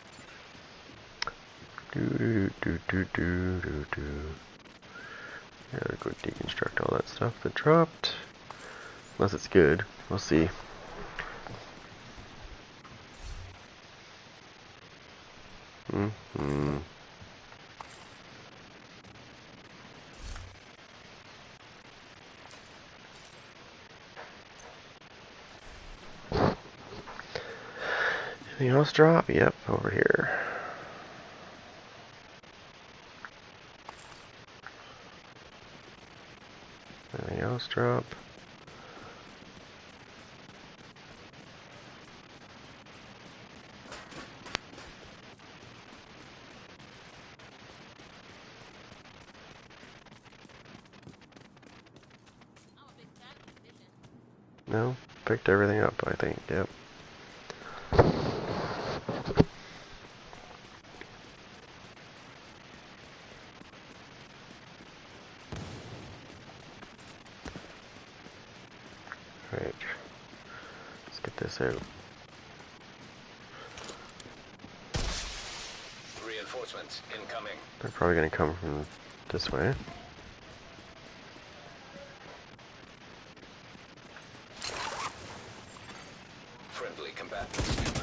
Gotta go deconstruct all that stuff that dropped. Unless it's good. We'll see. Anything else drop? Yep, over here. Anything else drop? No, picked everything up, I think. Yep. Alright. Let's get this out. Reinforcements incoming. They're probably going to come from this way. Friendly combatants nearby.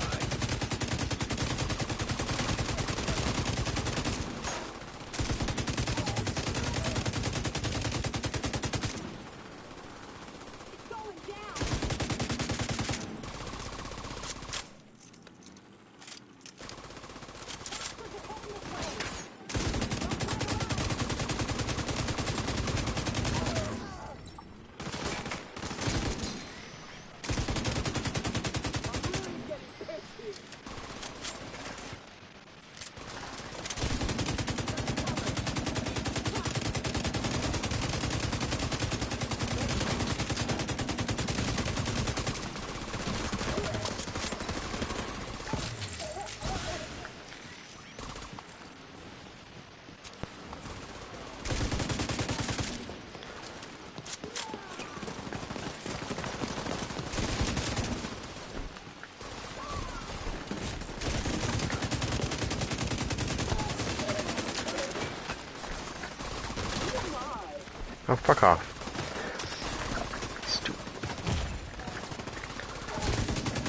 Oh, fuck off.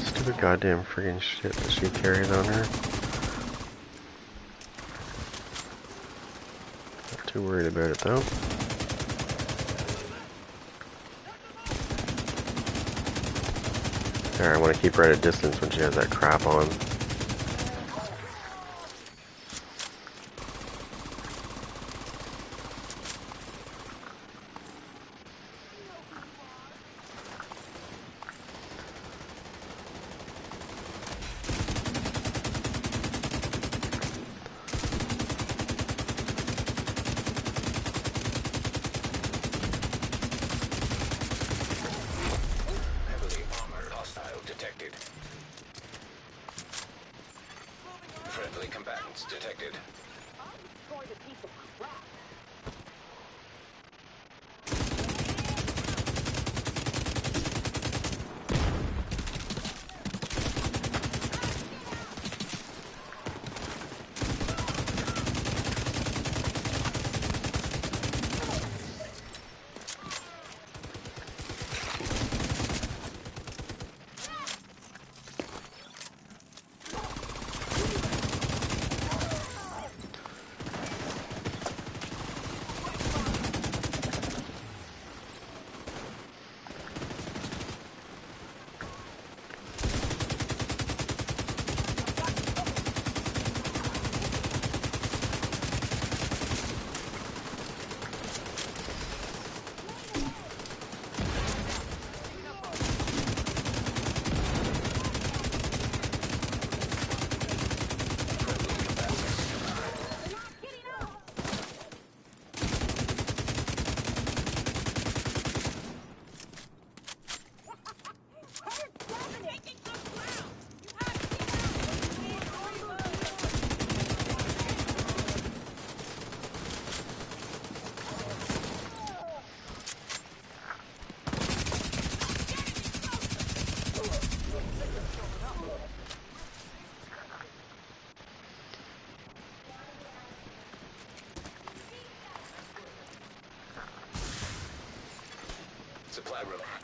Stupid goddamn friggin' shit that she carries on her. Not too worried about it though. There, I want to keep her at a distance when she has that crap on.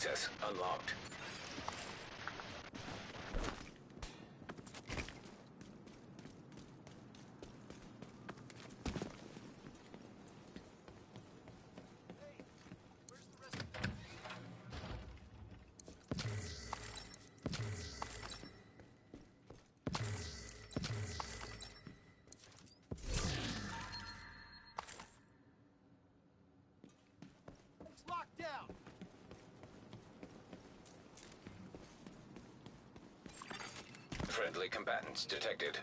access unlocked. Friendly combatants detected.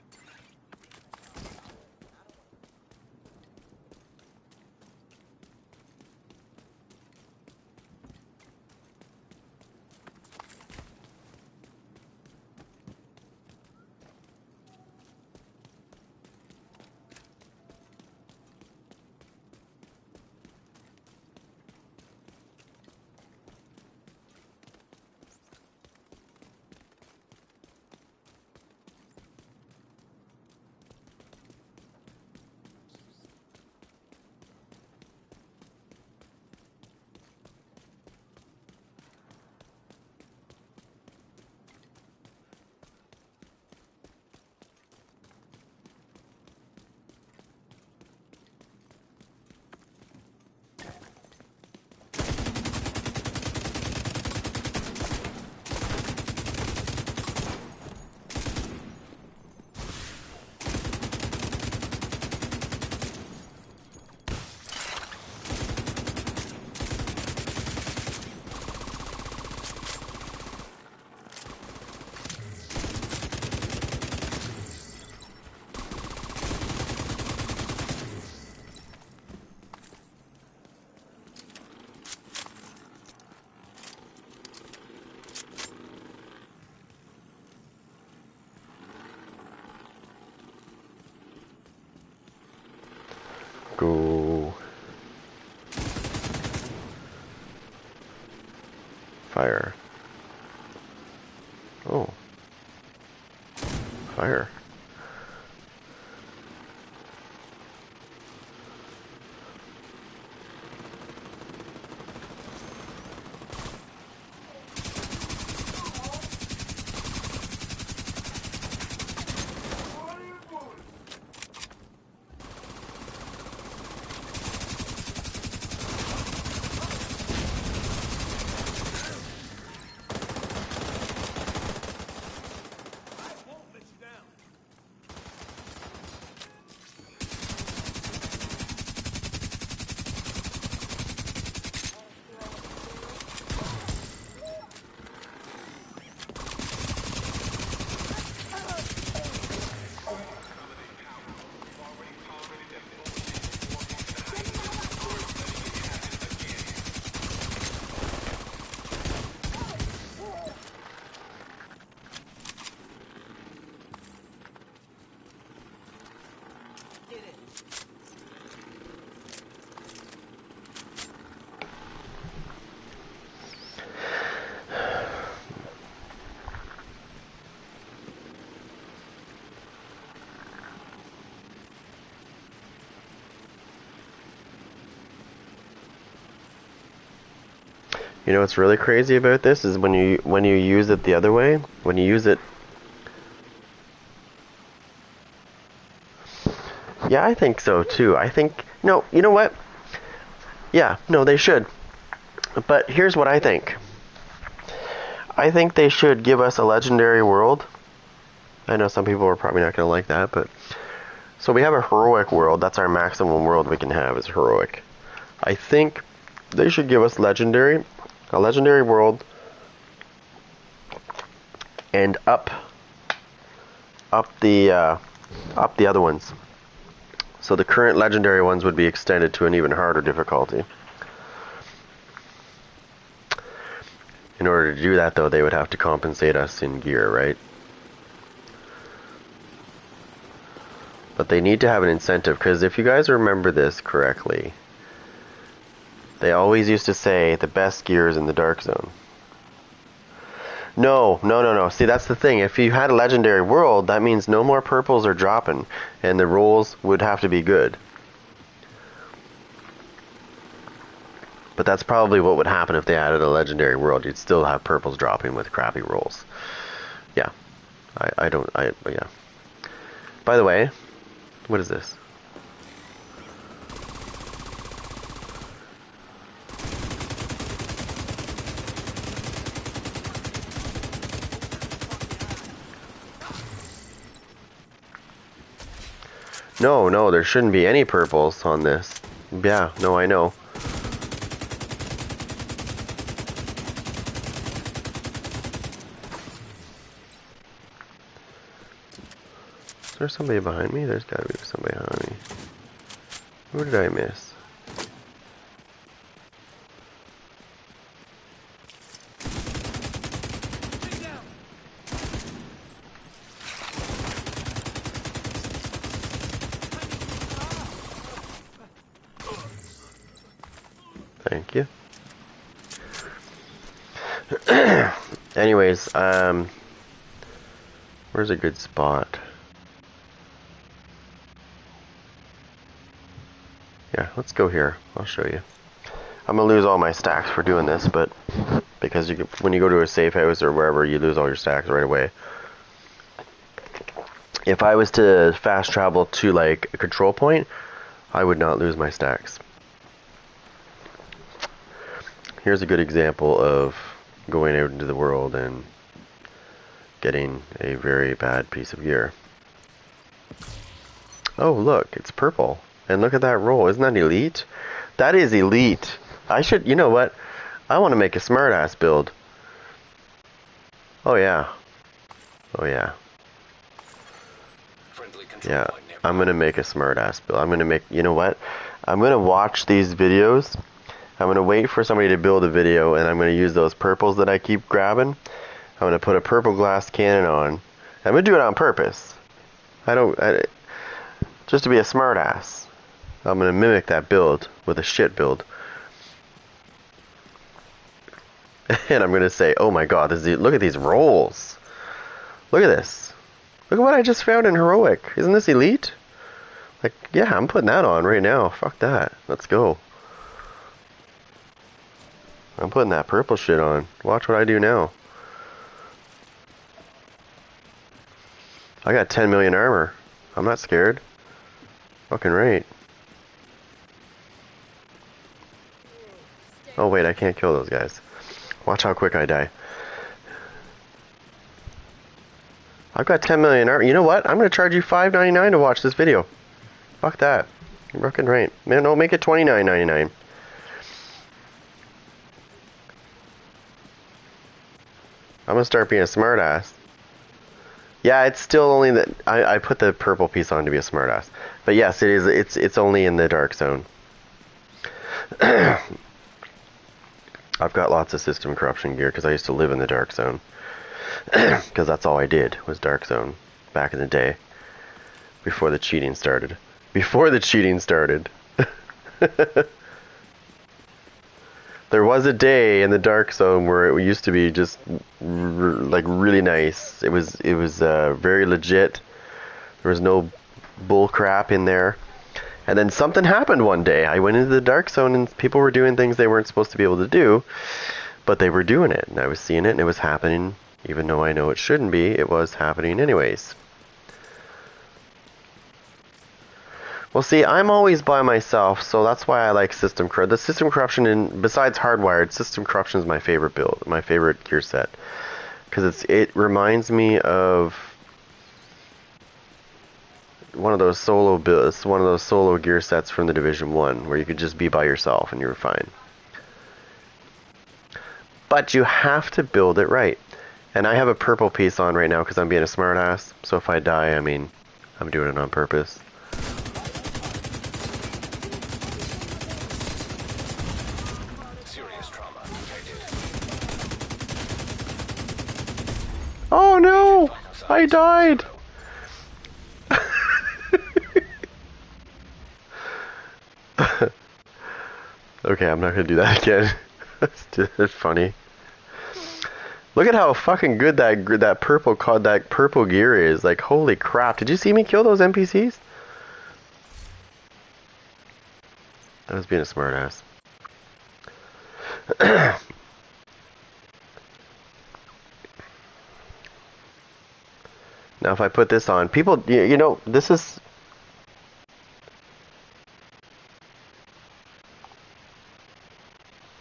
Go. Fire. Oh. Fire. You know what's really crazy about this is when you use it the other way, when you use it. Yeah, I think so too. I think no, you know what? Yeah, no, they should. But here's what I think. I think they should give us a legendary world. I know some people are probably not going to like that, but so we have a heroic world. That's our maximum world we can have is heroic. I think they should give us a legendary world, and up the other ones. So the current legendary ones would be extended to an even harder difficulty. In order to do that, though, they would have to compensate us in gear, right? But they need to have an incentive, because if you guys remember this correctly, they always used to say the best gear is in the dark zone. No. See, that's the thing. If you had a legendary world, that means no more purples are dropping, and the rolls would have to be good. But that's probably what would happen if they added a legendary world. You'd still have purples dropping with crappy rolls. Yeah. Yeah. By the way, what is this? No, there shouldn't be any purples on this. Yeah, no, I know. Is there somebody behind me? There's gotta be somebody behind me. Who did I miss? Thank you. Anyways, where's a good spot? Yeah, let's go here. I'll show you. I'm gonna lose all my stacks for doing this, but because when you go to a safe house or wherever, you lose all your stacks right away. If I was to fast travel to like a control point, I would not lose my stacks. Here's a good example of going out into the world and getting a very bad piece of gear. Oh look, it's purple. And look at that roll. Isn't that elite? That is elite. I should, you know what? I want to make a smartass build. Oh yeah. Oh yeah. Yeah, I'm going to make a smartass build. I'm going to make, you know what? I'm going to watch these videos. I'm going to wait for somebody to build a video, and I'm going to use those purples that I keep grabbing. I'm going to put a purple glass cannon on. I'm going to do it on purpose. Just to be a smartass. I'm going to mimic that build with a shit build. And I'm going to say, oh my god, look at these rolls. Look at this. Look at what I just found in Heroic. Isn't this elite? Like, yeah, I'm putting that on right now. Fuck that. Let's go. I'm putting that purple shit on. Watch what I do now. I got 10 million armor. I'm not scared. Fucking right. Oh wait, I can't kill those guys. Watch how quick I die. I've got 10 million armor. You know what? I'm going to charge you $5.99 to watch this video. Fuck that. You're fucking right. Man, no, make it $29.99. I'm gonna start being a smartass. Yeah, it's still only that I put the purple piece on to be a smartass. But yes, it is. It's only in the dark zone. I've got lots of system corruption gear because I used to live in the dark zone. Because that's all I did was dark zone back in the day, before the cheating started. Before the cheating started. There was a day in the dark zone where it used to be just like really nice. It was very legit. There was no bull crap in there. And then something happened one day. I went into the dark zone and people were doing things they weren't supposed to be able to do, but they were doing it. And I was seeing it and it was happening. Even though I know it shouldn't be, it was happening anyways. Well, see, I'm always by myself, so that's why I like system corruption. The system corruption, besides hardwired, system corruption is my favorite build, my favorite gear set, because it reminds me of one of those solo builds, one of those solo gear sets from the Division 1, where you could just be by yourself and you were fine. But you have to build it right. And I have a purple piece on right now because I'm being a smartass. So if I die, I mean, I'm doing it on purpose. Serious trauma detected. Oh no! I died! Okay, I'm not gonna do that again. That's just funny. Look at how fucking good that purple gear is. Like, holy crap! Did you see me kill those NPCs? I was being a smartass. Now if I put this on, people, you know, this is...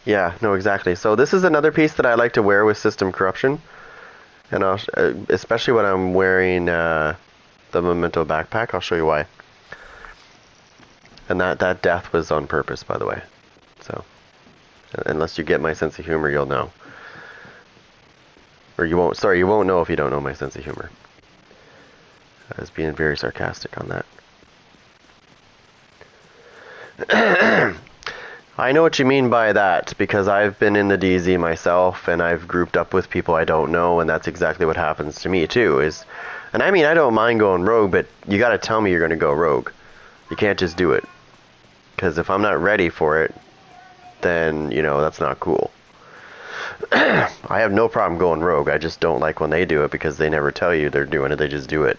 Yeah, no, exactly. So this is another piece that I like to wear with system corruption. And I'll, especially when I'm wearing the Memento backpack, I'll show you why. And that death was on purpose, by the way. So, unless you get my sense of humor, you'll know. Or you won't, sorry, you won't know if you don't know my sense of humor. I was being very sarcastic on that. I know what you mean by that, because I've been in the DZ myself, and I've grouped up with people I don't know, and that's exactly what happens to me, too, and I mean, I don't mind going rogue, but you gotta tell me you're gonna go rogue. You can't just do it. Because if I'm not ready for it, then, you know, that's not cool. I have no problem going rogue, I just don't like when they do it, because they never tell you they're doing it, they just do it.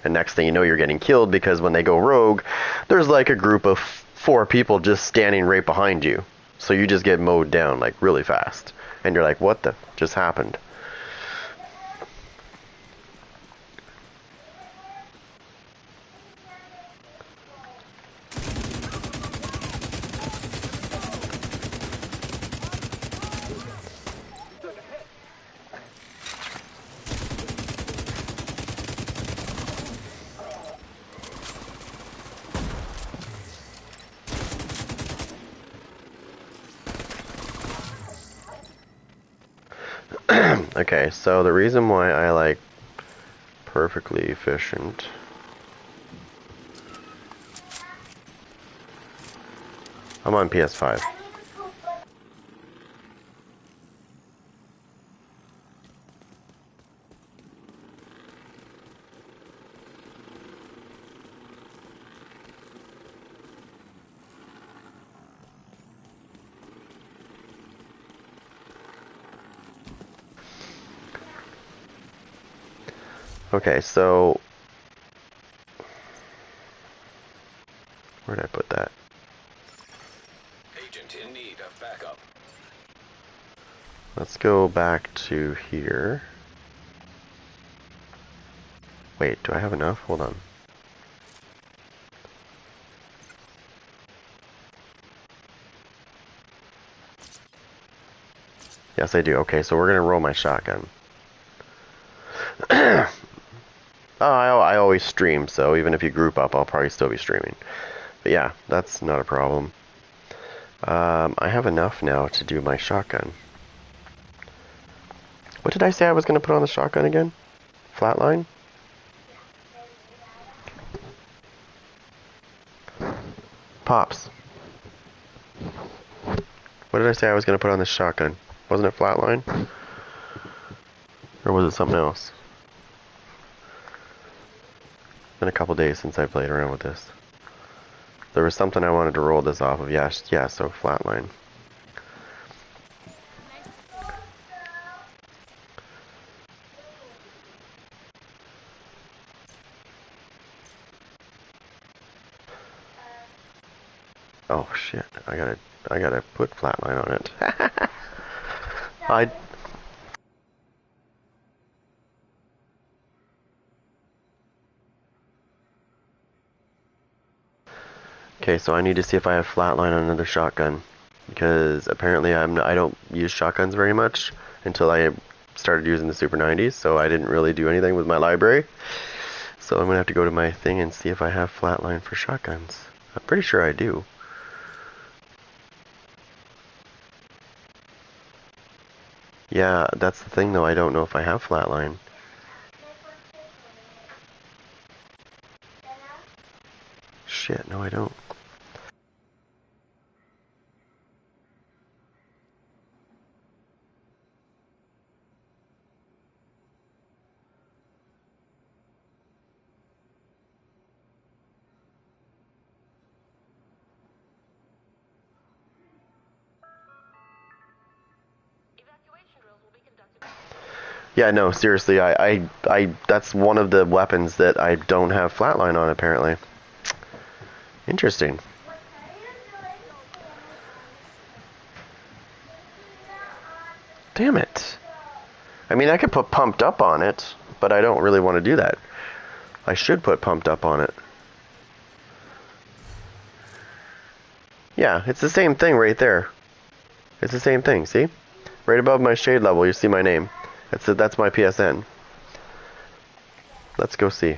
And next thing you know, you're getting killed, because when they go rogue, there's like a group of 4 people just standing right behind you. So you just get mowed down, like, really fast. And you're like, what the just happened? Okay, so the reason why I like perfectly efficient... I'm on PS5. Okay, so... where did I put that? Agent in need of backup. Let's go back to here. Wait, do I have enough? Hold on. Yes, I do. Okay, so we're gonna roll my shotgun. Oh, I always stream, so even if you group up, I'll probably still be streaming. But yeah, that's not a problem. I have enough now to do my shotgun. What did I say I was going to put on the shotgun again? Flatline? Pops. What did I say I was going to put on the shotgun? Wasn't it flatline? Or was it something else? It's been a couple days since I played around with this. There was something I wanted to roll this off of. Yeah, so flatline. Oh shit! I gotta put flatline on it. I. Okay, so I need to see if I have flatline on another shotgun, because apparently I don't use shotguns very much until I started using the Super 90s, so I didn't really do anything with my library. So I'm gonna have to go to my thing and see if I have flatline for shotguns. I'm pretty sure I do. Yeah, that's the thing though, I don't know if I have flatline. Shit, no I don't. Yeah, no, seriously, that's one of the weapons that I don't have flatline on, apparently. Interesting. Damn it. I mean, I could put pumped up on it, but I don't really want to do that. I should put pumped up on it. Yeah, it's the same thing right there. It's the same thing, see? Right above my shade level, you see my name. That's my PSN. Let's go see.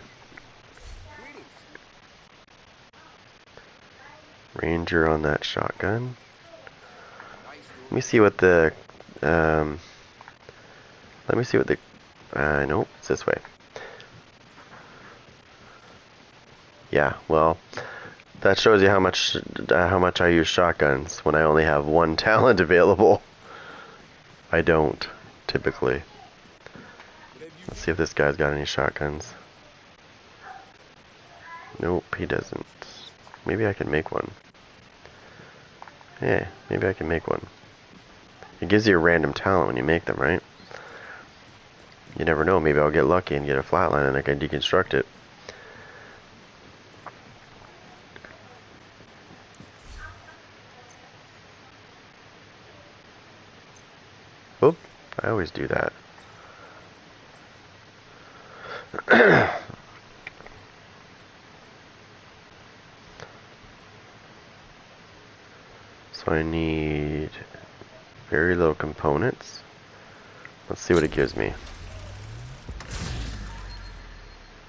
Ranger on that shotgun. Let me see what the, let me see what the, nope, it's this way. Yeah, well, that shows you how much I use shotguns when I only have one talent available. I don't, typically. Let's see if this guy's got any shotguns. Nope, he doesn't. Maybe I can make one. Yeah, maybe I can make one. It gives you a random talent when you make them, right? You never know, maybe I'll get lucky and get a flatline and I can deconstruct it. Oop, I always do that. So I need very low components. Let's see what it gives me.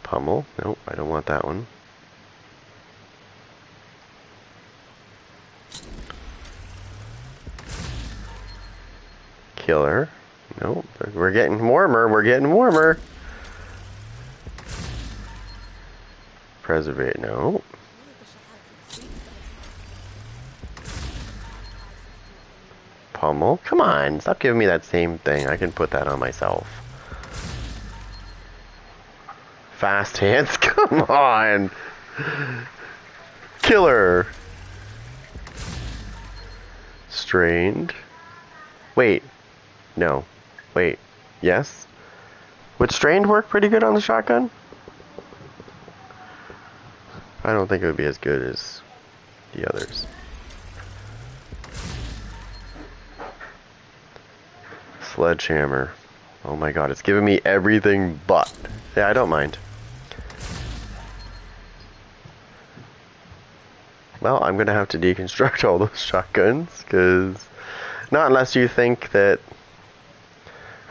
Pummel. Nope, I don't want that one. Killer. Nope, we're getting warmer. We're getting warmer. Preservate. No. Pummel. Come on, stop giving me that same thing. I can put that on myself. Fast hands. Come on. Killer. Strained. Wait. No. Wait. Yes? Would strained work pretty good on the shotgun? I don't think it would be as good as the others. Sledgehammer. Oh my god, it's giving me everything but. Yeah, I don't mind. Well, I'm gonna have to deconstruct all those shotguns, because... Not unless you think that...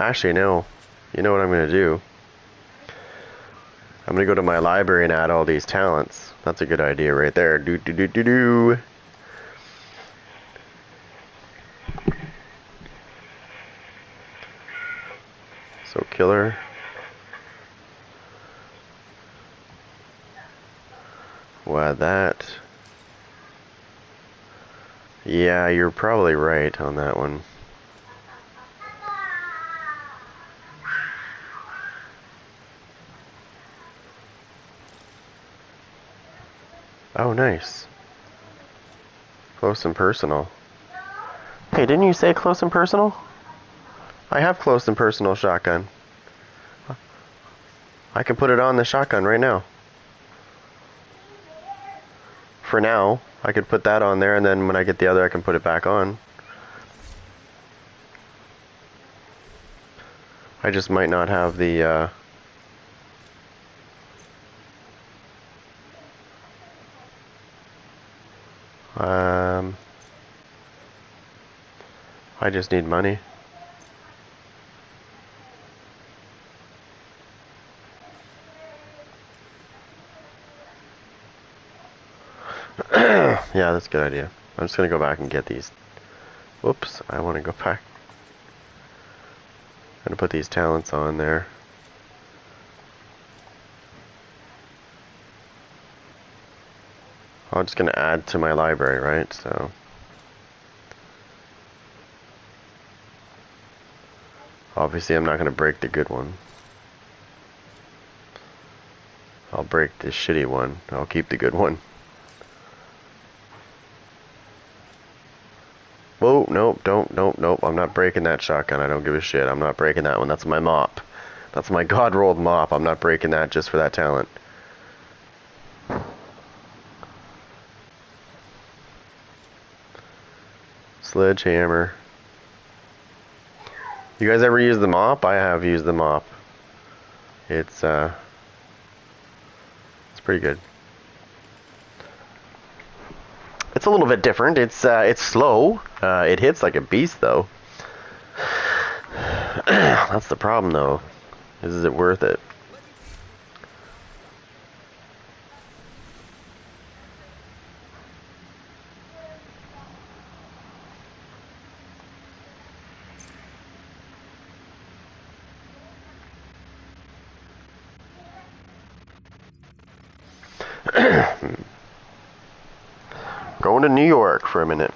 Actually, no. You know what I'm gonna do? I'm gonna go to my library and add all these talents. That's a good idea right there. Do do do do do. So killer. Wow, that. Yeah, you're probably right on that one. Oh, nice. Close and personal. Hey, didn't you say close and personal? I have close and personal shotgun. I can put it on the shotgun right now. For now, I could put that on there, and then when I get the other, I can put it back on. I just might not have the, I just need money. Yeah, that's a good idea. I'm just gonna go back and get these. Whoops, I want to go back. I'm gonna put these talents on there. I'm just gonna add to my library, right? So obviously I'm not gonna break the good one. I'll break the shitty one. I'll keep the good one. Whoa, nope, nope. I'm not breaking that shotgun. I don't give a shit. I'm not breaking that one. That's my mop. That's my god-rolled mop. I'm not breaking that just for that talent. Sledgehammer. You guys ever use the mop? I have used the mop. It's pretty good. It's a little bit different. It's slow. It hits like a beast though. That's the problem though. Is it worth it? Going to New York for a minute.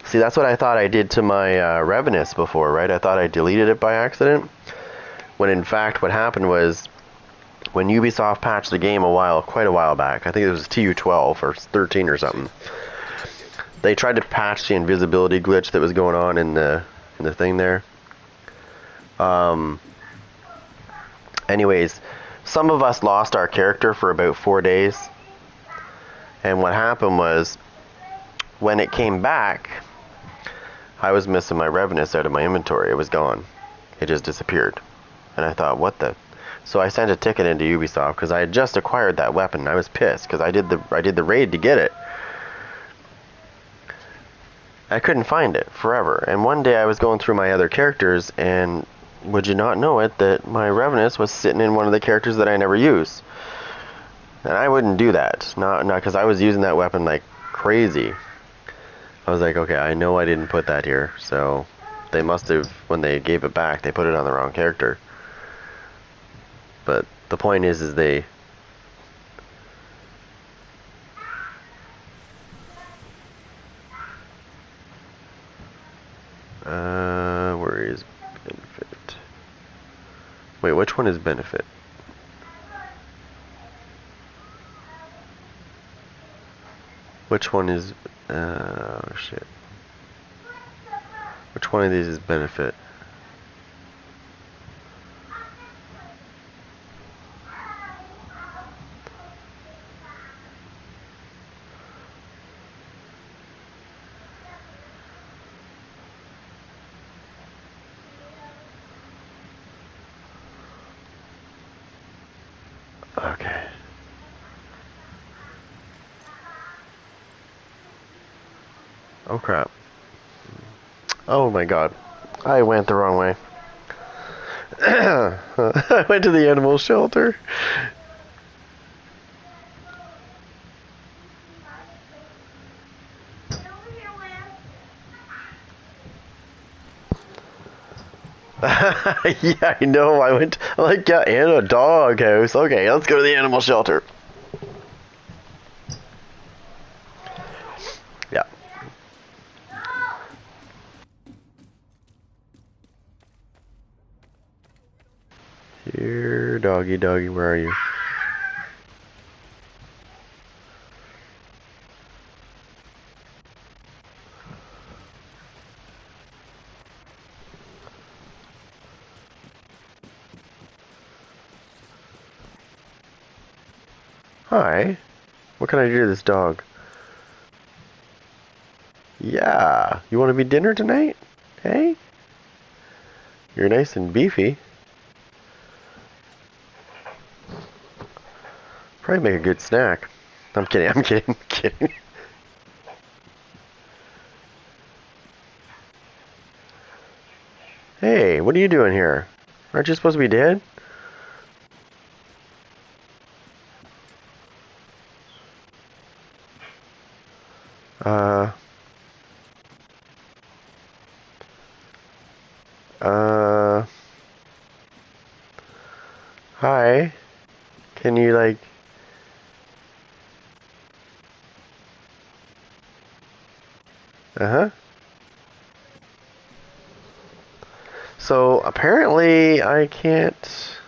See, that's what I thought I did to my Revenus before, right? I thought I deleted it by accident. When in fact what happened was, when Ubisoft patched the game quite a while back, I think it was TU12 or 13 or something, they tried to patch the invisibility glitch that was going on in the thing there. Anyways, some of us lost our character for about 4 days. And what happened was, when it came back, I was missing my Revenus out of my inventory. It was gone. It just disappeared. And I thought, what the? So I sent a ticket into Ubisoft because I had just acquired that weapon. I was pissed because I did the raid to get it. I couldn't find it forever. And one day I was going through my other characters, and would you not know it, that my Revenus was sitting in one of the characters that I never use. And I wouldn't do that. Not because I was using that weapon like crazy. I was like, okay, I know I didn't put that here. So they must have, when they gave it back, they put it on the wrong character. But the point is they... where is benefit? Wait, which one is benefit? Which one is... oh, shit. Which one of these is benefit? Okay. Oh crap. Oh my god. I went the wrong way. I went to the animal shelter. Yeah, I know. I'm like, yeah, and a dog house. Okay, let's go to the animal shelter. Yeah. Here, doggy, where are you? Hi. What can I do to this dog? Yeah. You want to be dinner tonight? Hey? You're nice and beefy. Probably make a good snack. I'm kidding, I'm kidding, I'm kidding. Hey, what are you doing here? Aren't you supposed to be dead? Uh... Hi. Can you, like... Uh-huh. So, apparently, I can't...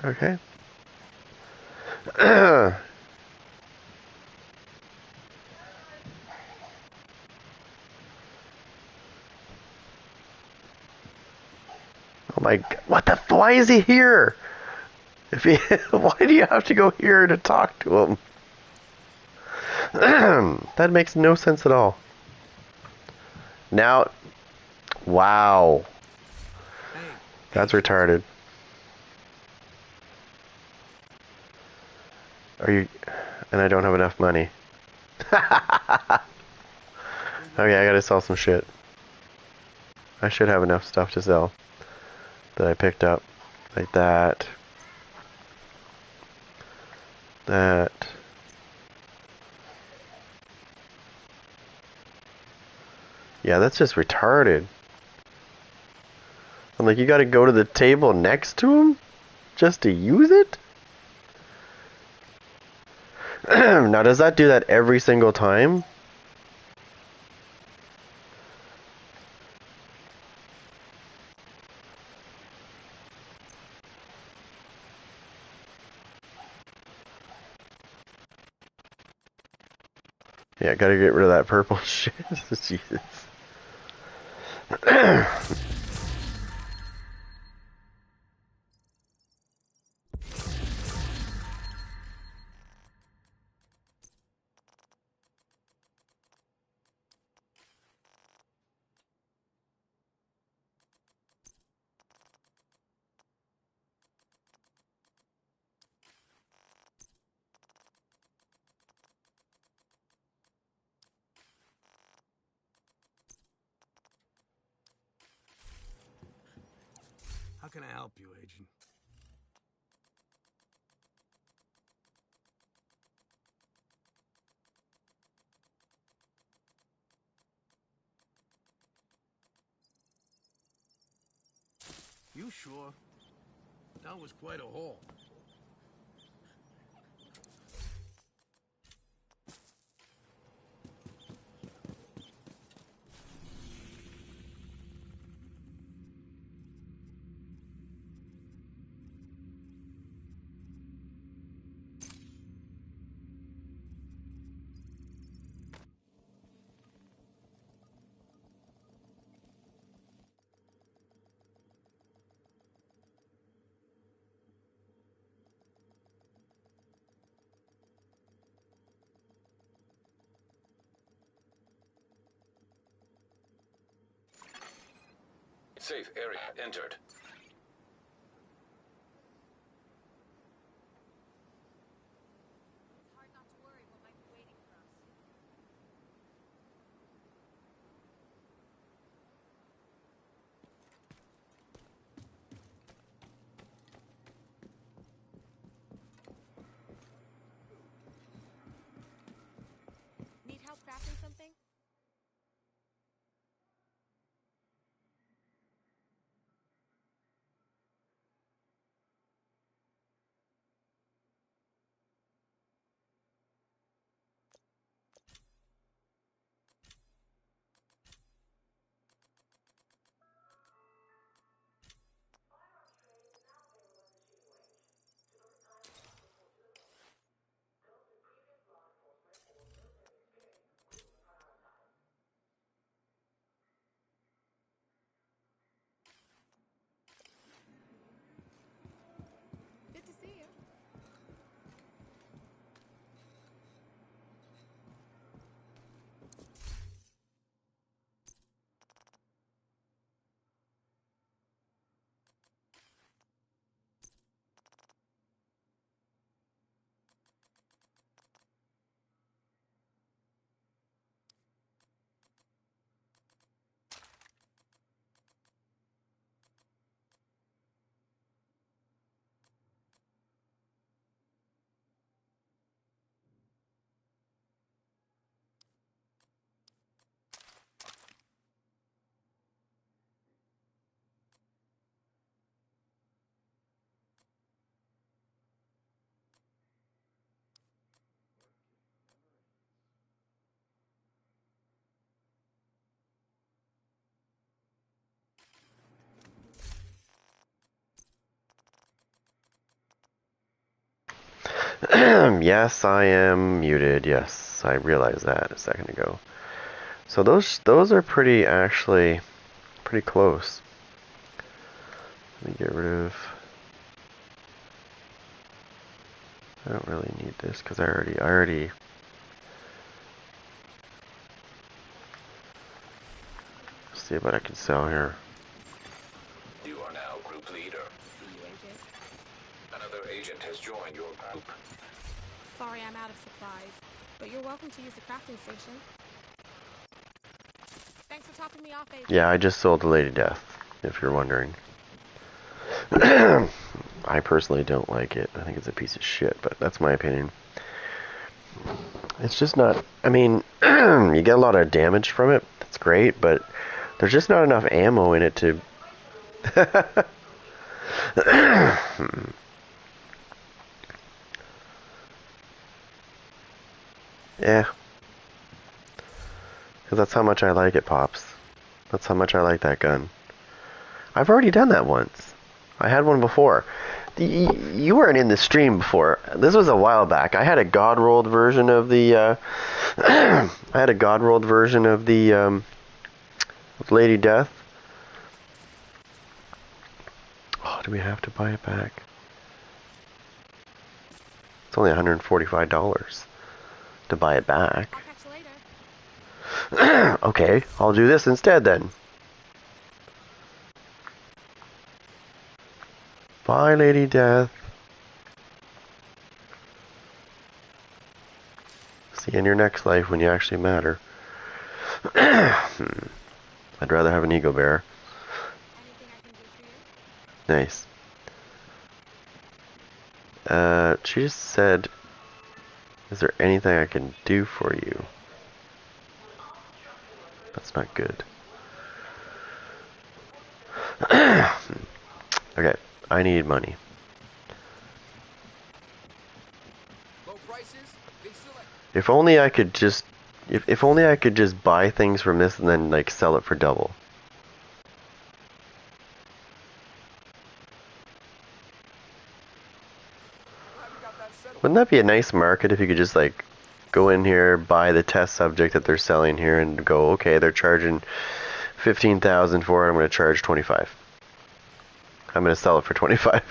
Okay. Oh my god, what the, why is he here? If he, why do you have to go here to talk to him? That makes no sense at all. Now, wow, Hey, that's Agent. retarded. Are you? And I don't have enough money. Okay, I gotta sell some shit. I should have enough stuff to sell that I picked up. Like that. That. Yeah, that's just retarded. I'm like, you gotta go to the table next to him? Just to use it? Now, does that do that every single time? Yeah, gotta get rid of that purple shit. Jesus. How can I help you, Agent? You sure? That was quite a haul. Safe area entered. It's hard not to worry what might be waiting for us. Need help crafting something? Good to see you. Yes, I am muted. Yes, I realized that a second ago. So those are pretty close. Let me get rid of. I don't really need this because I already see what I can sell here. You are now group leader. See you, Agent. Another agent has joined your group. Sorry I'm out of supplies, but you're welcome to use the crafting station. Thanks for topping me off, Agent. Yeah, I just sold the Lady Death, if you're wondering. I personally don't like it. I think it's a piece of shit, but that's my opinion. It's just not... I mean, you get a lot of damage from it. That's great, but there's just not enough ammo in it to... Yeah. Because that's how much I like it, Pops. That's how much I like that gun. I've already done that once. I had one before. You weren't in the stream before. This was a while back. I had a god rolled version of the I had a god rolled version of the Lady Death. Oh, do we have to buy it back? It's only $145 to buy it back. I'll catch you later. Okay, I'll do this instead then. Bye, Lady Death. See you in your next life when you actually matter. I'd rather have an ego bear. Anything I can do for you? Nice. She just said, is there anything I can do for you? That's not good. Okay, I need money. Low prices, big select. If only I could just... If only I could just buy things from this and then, like, sell it for double. Wouldn't that be a nice market if you could just, like, go in here, buy the test subject that they're selling here, and go, okay, they're charging $15,000 for it, I'm going to charge $25,000. I'm going to sell it for $25,000.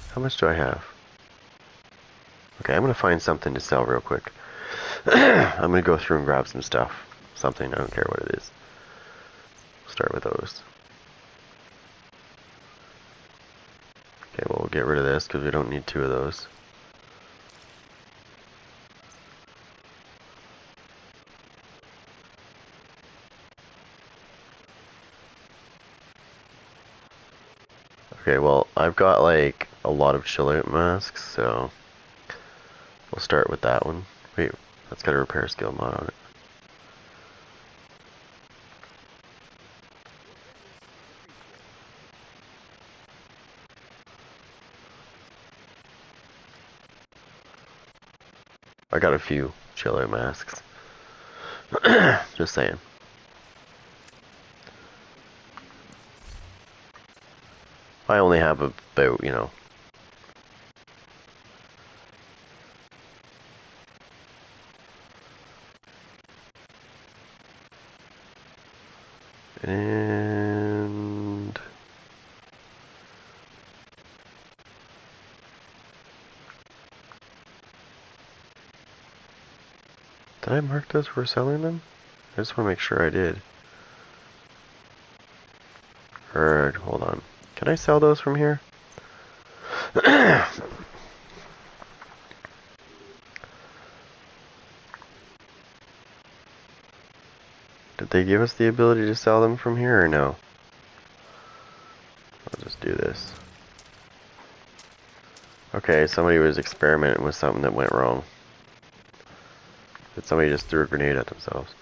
How much do I have? Okay, I'm going to find something to sell real quick. I'm going to go through and grab some stuff. Something, I don't care what it is. Start with those. Okay, well, we'll get rid of this because we don't need two of those. Okay, well, I've got like a lot of chill out masks, so we'll start with that one. Wait, that's got a repair skill mod on it. I got a few chill out masks. Just saying. I only have about, you know. And did I mark those for selling them? I just want to make sure I did. Or, hold on. Can I sell those from here? Did they give us the ability to sell them from here or no? I'll just do this. Okay, somebody was experimenting with something that went wrong. Did somebody just threw a grenade at themselves?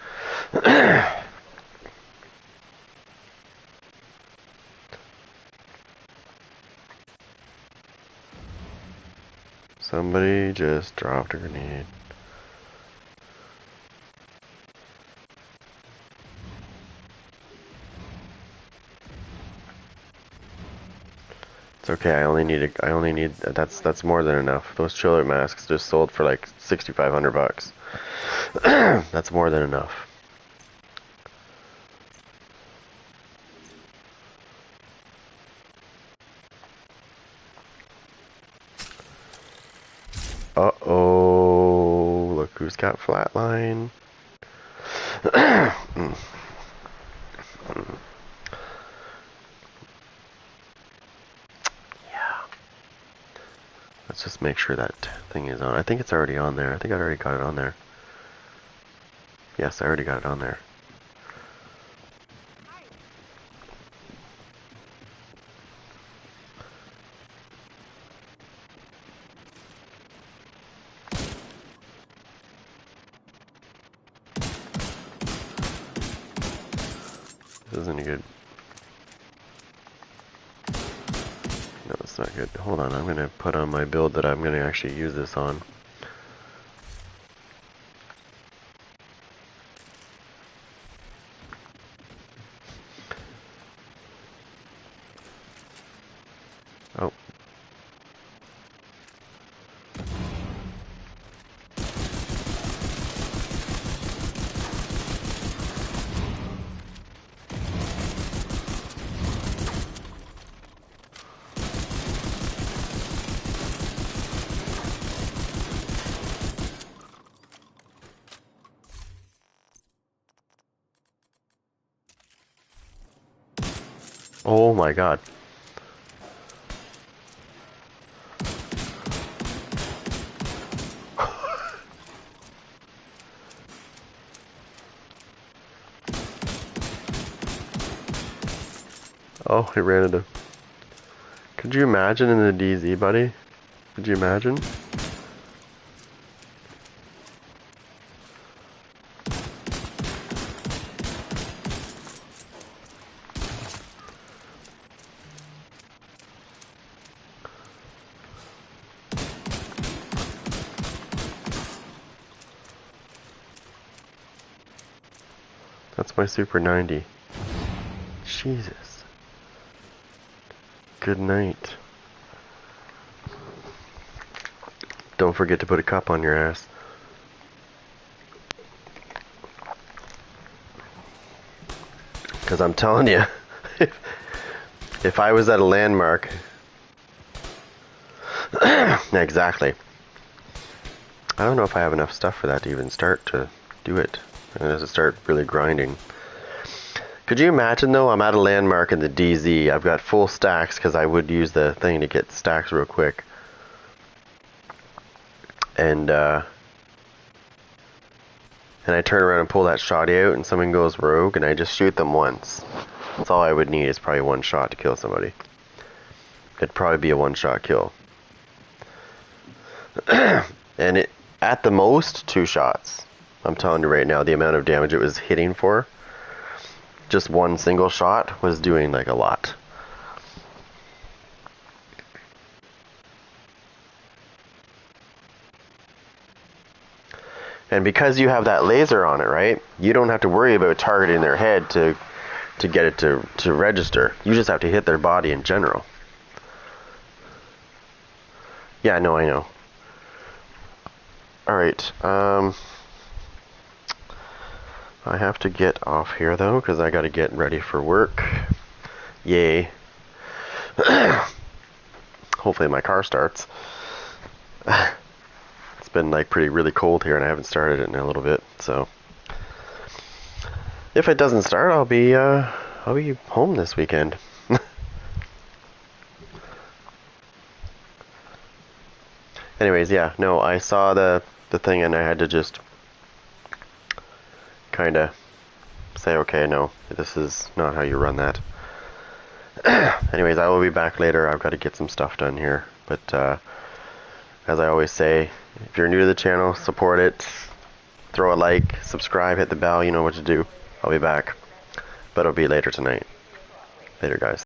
Somebody just dropped a grenade. It's okay. I only need that's more than enough. Those chiller masks just sold for like $6,500. That's more than enough. just got flatline. Yeah. Let's just make sure that thing is on. I think it's already on there. I think I already got it on there. Yes, I already got it on there. This isn't good. No, it's not good. Hold on, I'm gonna put on my build that I'm gonna actually use this on. Oh. Oh my god. Oh, it ran into... Could you imagine in the DZ, buddy? Could you imagine? That's my Super 90. Jesus. Good night. Don't forget to put a cup on your ass. Because I'm telling you, if I was at a landmark... Exactly. I don't know if I have enough stuff for that to even start to do it. And as to start really grinding. Could you imagine though, I'm at a landmark in the DZ, I've got full stacks because I would use the thing to get stacks real quick. And I turn around and pull that shotty out and someone goes rogue and I just shoot them once. That's all I would need is probably one shot to kill somebody. It'd probably be a one-shot kill. And it, at the most, 2 shots. I'm telling you right now, the amount of damage it was hitting for, just one single shot was doing like a lot. And because you have that laser on it, right, you don't have to worry about targeting their head to get it to register. You just have to hit their body in general. Yeah, no, I know. Alright, I have to get off here though, because I gotta get ready for work. Yay. Hopefully my car starts. It's been like really cold here and I haven't started it in a little bit, so if it doesn't start, I'll be home this weekend. Anyways, yeah, no, I saw the thing and I had to just kind of say, okay, no, this is not how you run that. Anyways, I will be back later. I've got to get some stuff done here. But as I always say, if you're new to the channel, support it. Throw a like, subscribe, hit the bell, you know what to do. I'll be back. But it'll be later tonight. Later, guys.